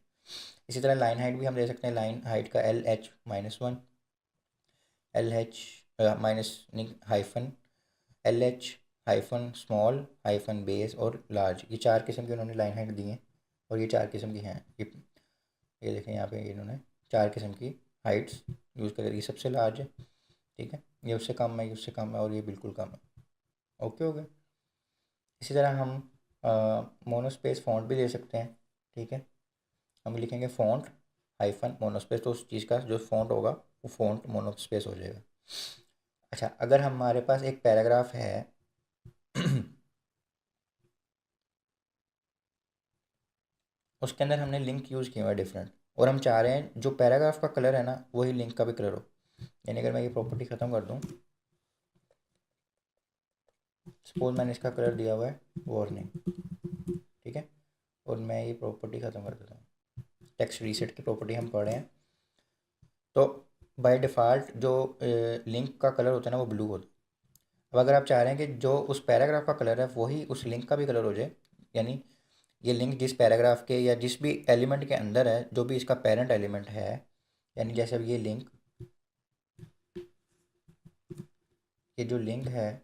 इसी तरह लाइन हाइट भी हम दे सकते हैं। लाइन हाइट का LH-1, LH माइनस नहीं hyphen, LH hyphen small hyphen base और लार्ज, ये 4 किस्म की उन्होंने लाइन हाइट दी हैं, और ये 4 किस्म की हैं। ये देखें यहाँ पे इन्होंने 4 किस्म की हाइट्स यूज़ कर, ये सबसे लार्ज है। ठीक है, ये उससे कम है, ये उससे कम है, और ये बिल्कुल कम है। ओके हो गया। इसी तरह हम मोनोस्पेस फ़ॉन्ट भी दे सकते हैं। ठीक है, हम लिखेंगे फ़ॉन्ट हाइफन मोनोस्पेस, तो उस चीज़ का जो फ़ॉन्ट होगा वो फ़ॉन्ट मोनोस्पेस हो जाएगा। अच्छा, अगर हमारे पास एक पैराग्राफ है उसके अंदर हमने लिंक यूज़ किया हुआ है डिफरेंट, और हम चाह रहे हैं जो पैराग्राफ का कलर है ना वही लिंक का भी कलर हो। यानी अगर मैं ये प्रॉपर्टी ख़त्म कर दूँ, सपोज मैंने इसका कलर दिया हुआ है वार्निंग, ठीक है, और मैं ये प्रॉपर्टी ख़त्म कर देता हूँ। टेक्स्ट रीसेट की प्रॉपर्टी हम पढ़े हैं, तो बाय डिफ़ॉल्ट जो लिंक का कलर होता है ना वो ब्लू होता है। अब अगर आप चाह रहे हैं कि जो उस पैराग्राफ का कलर है वही उस लिंक का भी कलर हो जाए, यानी ये लिंक जिस पैराग्राफ के या जिस भी एलिमेंट के अंदर है, जो भी इसका पेरेंट एलिमेंट है, यानी जैसे अब ये लिंक, ये जो लिंक है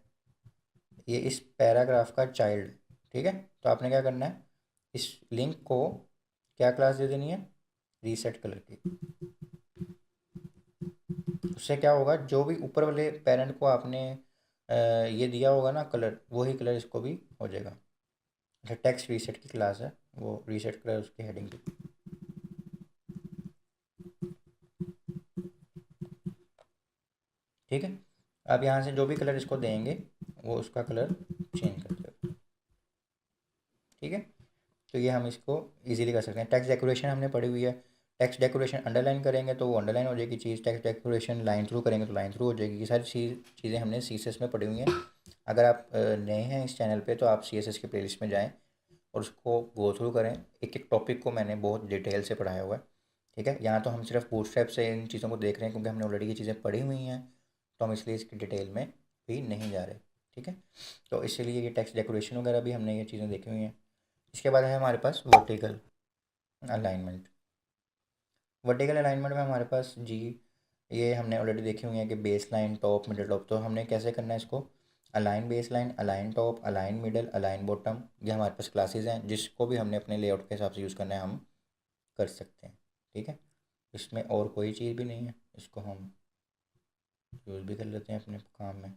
ये इस पैराग्राफ का चाइल्ड, ठीक है, तो आपने क्या करना है, इस लिंक को क्या क्लास दे देनी है, रीसेट कलर की। उससे क्या होगा, जो भी ऊपर वाले पेरेंट को आपने ये दिया होगा ना कलर, वही कलर इसको भी हो जाएगा। अच्छा, टेक्स्ट रीसेट की क्लास है, वो रीसेट कलर उसकी हेडिंग की। ठीक है, अब यहाँ से जो भी कलर इसको देंगे वो उसका कलर चेंज कर देगा। ठीक है, तो ये हम इसको इजीली कर सकते हैं। टेक्स्ट डेकोरेशन हमने पढ़ी हुई है। टेक्स्ट डेकोरेशन अंडरलाइन करेंगे तो वो अंडरलाइन हो जाएगी चीज़, टेक्स्ट डेकोरेशन लाइन थ्रू करेंगे तो लाइन थ्रू हो जाएगी। ये सारी चीज़ें हमने CSS में पढ़ी हुई हैं। अगर आप नए हैं इस चैनल पे तो आप CSS के प्लेलिस्ट में जाएं और उसको गो थ्रू करें। एक एक टॉपिक को मैंने बहुत डिटेल से पढ़ाया हुआ है, ठीक है। यहाँ तो हम सिर्फ बूटस्ट्रैप से इन चीज़ों को देख रहे हैं क्योंकि हमने ऑलरेडी ये चीज़ें पढ़ी हुई हैं, तो हम इसलिए इसकी डिटेल में भी नहीं जा रहे, ठीक है। तो इसीलिए ये टेक्स्ट डेकोरेशन वगैरह भी हमने ये चीज़ें देखी हुई हैं। इसके बाद है हमारे पास वर्टिकल अलाइनमेंट। वर्टिकल अलाइनमेंट में हमारे पास जी ये हमने ऑलरेडी देखी हुई है कि base line, top, middle, top. तो हमने कैसे करना है इसको, align base line, align top, align middle, align bottom. ये हमारे पास क्लासेस हैं जिसको भी हमने अपने लेआउट के हिसाब से यूज़ करना है, हम कर सकते हैं, ठीक है। इसमें और कोई चीज़ भी नहीं है, इसको हम यूज़ भी कर लेते हैं अपने काम में।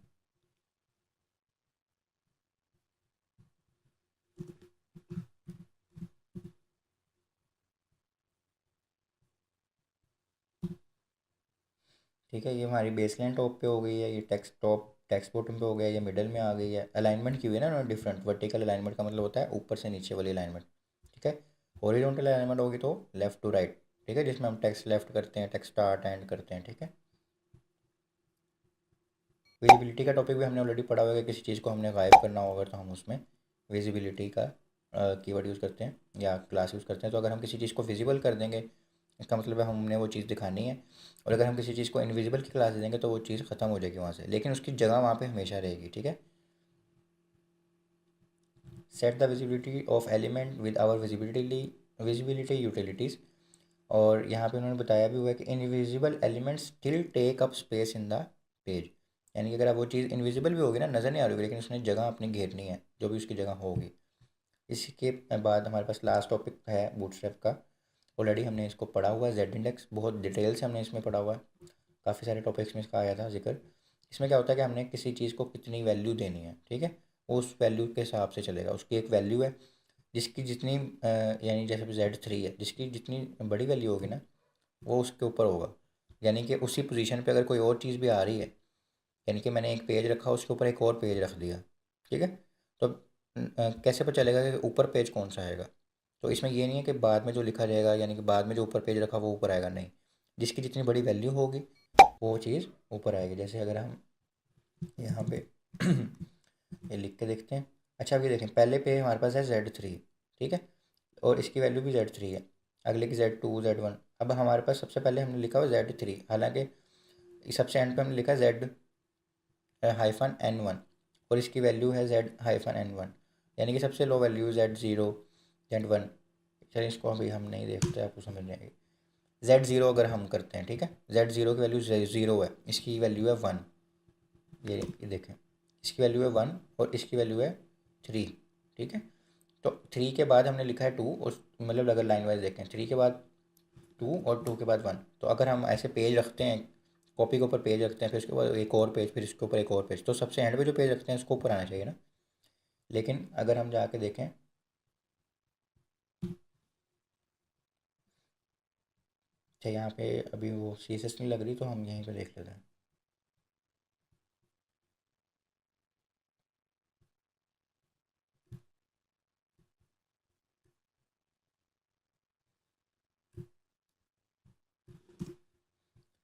ठीक है, ये हमारी बेस लाइन टॉप पे हो गई है, ये टेक्स्ट टॉप टेक्स्ट बॉटम पे हो गया, ये मिडल में आ गई है। अलाइनमेंट की हुई है ना डिफरेंट। वर्टिकल अलाइनमेंट का मतलब होता है ऊपर से नीचे वाली अलाइनमेंट, ठीक है। हॉरिजॉन्टल अलाइनमेंट होगी तो लेफ्ट टू राइट, ठीक है, जिसमें हम टेक्स्ट लेफ्ट करते हैं, टेक्स्ट स्टार्ट एंड करते हैं, ठीक है। विजिबिलिटी का टॉपिक भी हमने ऑलरेडी पढ़ा हुआ है कि किसी चीज़ को हमने गायब करना होगा तो हम उसमें विजिबिलिटी का कीवर्ड यूज़ करते हैं या क्लास यूज़ करते हैं। तो अगर हम किसी चीज़ को विजिबल कर देंगे इसका मतलब है हमने वो चीज़ दिखानी है, और अगर हम किसी चीज़ को इनविजिबल की क्लास दे देंगे तो वो चीज़ ख़त्म हो जाएगी वहाँ से, लेकिन उसकी जगह वहाँ पे हमेशा रहेगी, ठीक है। Set the visibility of element with our visibility utilities. और यहाँ पे उन्होंने बताया भी हुआ है कि invisible elements still take up space in the page. यानी कि अगर आप वो चीज़ इनविजिबल भी होगी ना, नज़र नहीं आ रही होगी, लेकिन उसने जगह अपनी घेरनी है, जो भी उसकी जगह होगी। इसी के बाद हमारे पास लास्ट टॉपिक है बूटस्ट्रैप का। ऑलरेडी हमने इसको पढ़ा हुआ है, जेड इंडेक्स बहुत डिटेल से हमने इसमें पढ़ा हुआ है, काफ़ी सारे टॉपिक्स में इसका आया था जिक्र। इसमें क्या होता है कि हमने किसी चीज़ को कितनी वैल्यू देनी है, ठीक है, वो उस वैल्यू के हिसाब से चलेगा। उसकी एक वैल्यू है जिसकी जितनी यानी जैसे Z3 है, जिसकी जितनी बड़ी वैल्यू होगी ना वो उसके ऊपर होगा। यानी कि उसी पोजीशन पे अगर कोई और चीज़ भी आ रही है, यानी कि मैंने एक पेज रखा उसके ऊपर एक और पेज रख दिया, ठीक है, तो कैसे पता चलेगा कि ऊपर पेज कौन सा आएगा। तो इसमें ये नहीं है कि बाद में जो लिखा जाएगा यानी कि बाद में जो ऊपर पेज रखा वो ऊपर आएगा, नहीं, जिसकी जितनी बड़ी वैल्यू होगी वो चीज़ ऊपर आएगी। जैसे अगर हम यहाँ पे ये लिख के देखते हैं। अच्छा अब ये देखें, पहले पे हमारे पास है Z3, ठीक है, और इसकी वैल्यू भी Z3 है, अगले की Z2, Z1। अब हमारे पास सबसे पहले हमने लिखा हुआ Z3, हालांकि सबसे एंड पे हमने लिखा Z-N1 और इसकी वैल्यू है Z-N1, यानी कि सबसे लो वैल्यू Z0, Z1। चलिए इसको अभी हम नहीं देखते, आपको समझ नहीं आएगी। Z0 अगर हम करते हैं, ठीक है, Z0 की वैल्यू 0 है, इसकी वैल्यू है 1। ये देखें, इसकी वैल्यू है 1 और इसकी वैल्यू है 3, ठीक है। तो 3 के बाद हमने लिखा है 2, और मतलब अगर लाइन वाइज देखें 3 के बाद 2 और 2 के बाद 1। तो अगर हम ऐसे पेज रखते हैं, कॉपी के ऊपर पेज रखते हैं, फिर उसके बाद एक और पेज, फिर इसके ऊपर एक और पेज, तो सबसे एंड पे जो पेज रखते हैं उसको ऊपर आना चाहिए ना। लेकिन अगर हम जाके देखें, अच्छा यहाँ पे अभी वो CSS नहीं लग रही तो हम यहीं पे देख लेते हैं।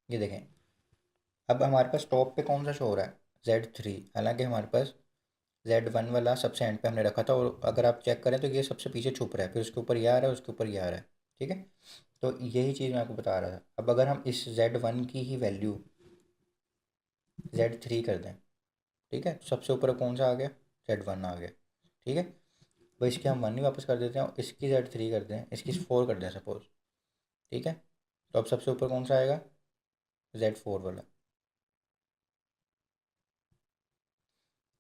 ये देखें, अब हमारे पास टॉप पे कौन सा शो हो रहा है, Z3, हालांकि हमारे पास Z1 वाला सबसे एंड पे हमने रखा था, और अगर आप चेक करें तो ये सबसे पीछे छुप रहा है, फिर उसके ऊपर ये आ रहा है, उसके ऊपर ये आ रहा है, ठीक है। तो यही चीज़ मैं आपको बता रहा था। अब अगर हम इस Z1 की ही वैल्यू Z3 कर दें, ठीक है, तो सबसे ऊपर कौन सा आ गया, Z1 आ गया, ठीक है। तो इसके हम 1 ही वापस कर देते हैं और इसकी Z3 कर दें, इसकी 4 कर दें सपोज, ठीक है। तो अब सबसे ऊपर कौन सा आएगा, Z4 वाला।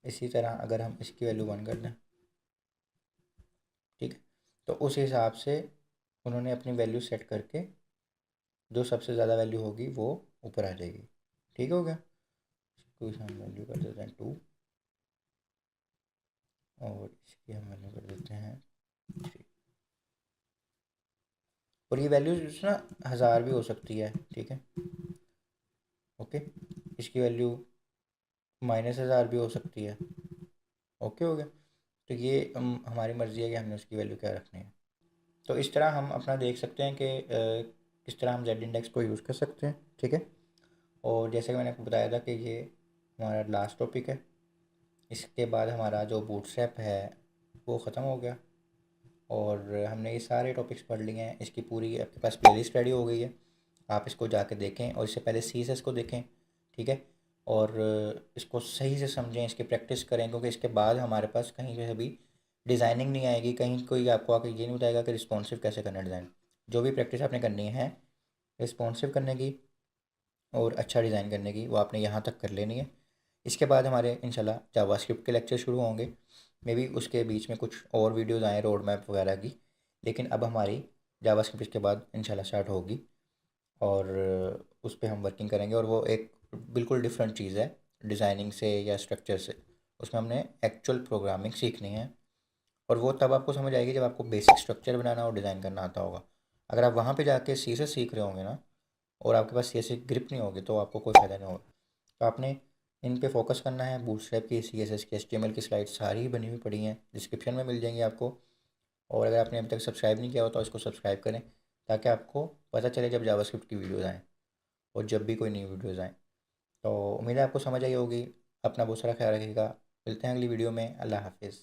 इसी तरह अगर हम इसकी वैल्यू 1 कर दें, ठीक है, तो उस हिसाब से उन्होंने अपनी वैल्यू सेट करके जो सबसे ज़्यादा वैल्यू होगी वो ऊपर आ जाएगी, ठीक हो गया। इसको हम वैल्यू कर देते हैं 2 और इसकी हम वैल्यू कर देते हैं 3। और ये वैल्यूज ना 1000 भी हो सकती है, ठीक है, ओके। इसकी वैल्यू -1000 भी हो सकती है, ओके हो गया। तो ये हमारी मर्ज़ी है कि हमने उसकी वैल्यू क्या रखनी है। तो इस तरह हम अपना देख सकते हैं कि इस तरह हम जेड इंडेक्स को यूज़ कर सकते हैं, ठीक है। और जैसे कि मैंने आपको बताया था कि ये हमारा लास्ट टॉपिक है। इसके बाद हमारा जो बूटस्ट्रैप है वो ख़त्म हो गया और हमने ये सारे टॉपिक्स पढ़ लिए हैं। इसकी पूरी आपके पास प्लेलिस्ट रेडी हो गई है, आप इसको जाके देखें और इससे पहले CSS को देखें, ठीक है। और इसको सही से समझें, इसकी प्रैक्टिस करें, क्योंकि इसके बाद हमारे पास कहीं पे भी डिज़ाइनिंग नहीं आएगी, कहीं कोई आपको आके ये नहीं बताएगा कि रिस्पॉन्सिव कैसे करना है डिज़ाइन। जो भी प्रैक्टिस आपने करनी है रिस्पॉन्सिव करने की और अच्छा डिज़ाइन करने की, वो आपने यहाँ तक कर लेनी है। इसके बाद हमारे इंशाल्लाह जावास्क्रिप्ट के लेक्चर शुरू होंगे, मे बी उसके बीच में कुछ और वीडियोज़ आएँ रोड मैप वगैरह की, लेकिन अब हमारी जावास्क्रिप्ट इसके बाद इंशाल्लाह स्टार्ट होगी और उस पर हम वर्किंग करेंगे। और वो एक बिल्कुल डिफरेंट चीज़ है डिज़ाइनिंग से या स्ट्रक्चर से, उसमें हमने एक्चुअल प्रोग्रामिंग सीखनी है और वो तब आपको समझ आएगी जब आपको बेसिक स्ट्रक्चर बनाना और डिज़ाइन करना आता होगा। अगर आप वहाँ पे जाके CSS सीख रहे होंगे ना और आपके पास CSS ग्रिप नहीं होगी तो आपको कोई फ़ायदा नहीं होगा। तो आपने इन पे फोकस करना है। बूटस्ट्रैप की, CSS की, HTML की स्लाइड सारी बनी हुई पड़ी हैं, डिस्क्रिप्शन में मिल जाएंगी आपको। और अगर आपने अभी तक सब्सक्राइब नहीं किया हो तो इसको सब्सक्राइब करें ताकि आपको पता चले जब जावास्क्रिप्ट की वीडियोज़ आएँ और जब भी कोई नई वीडियोज़ आएँ। तो उम्मीद है आपको समझ आई होगी। अपना बहुत सारा ख्याल रखिएगा। मिलते हैं अगली वीडियो में। अल्लाह हाफिज़।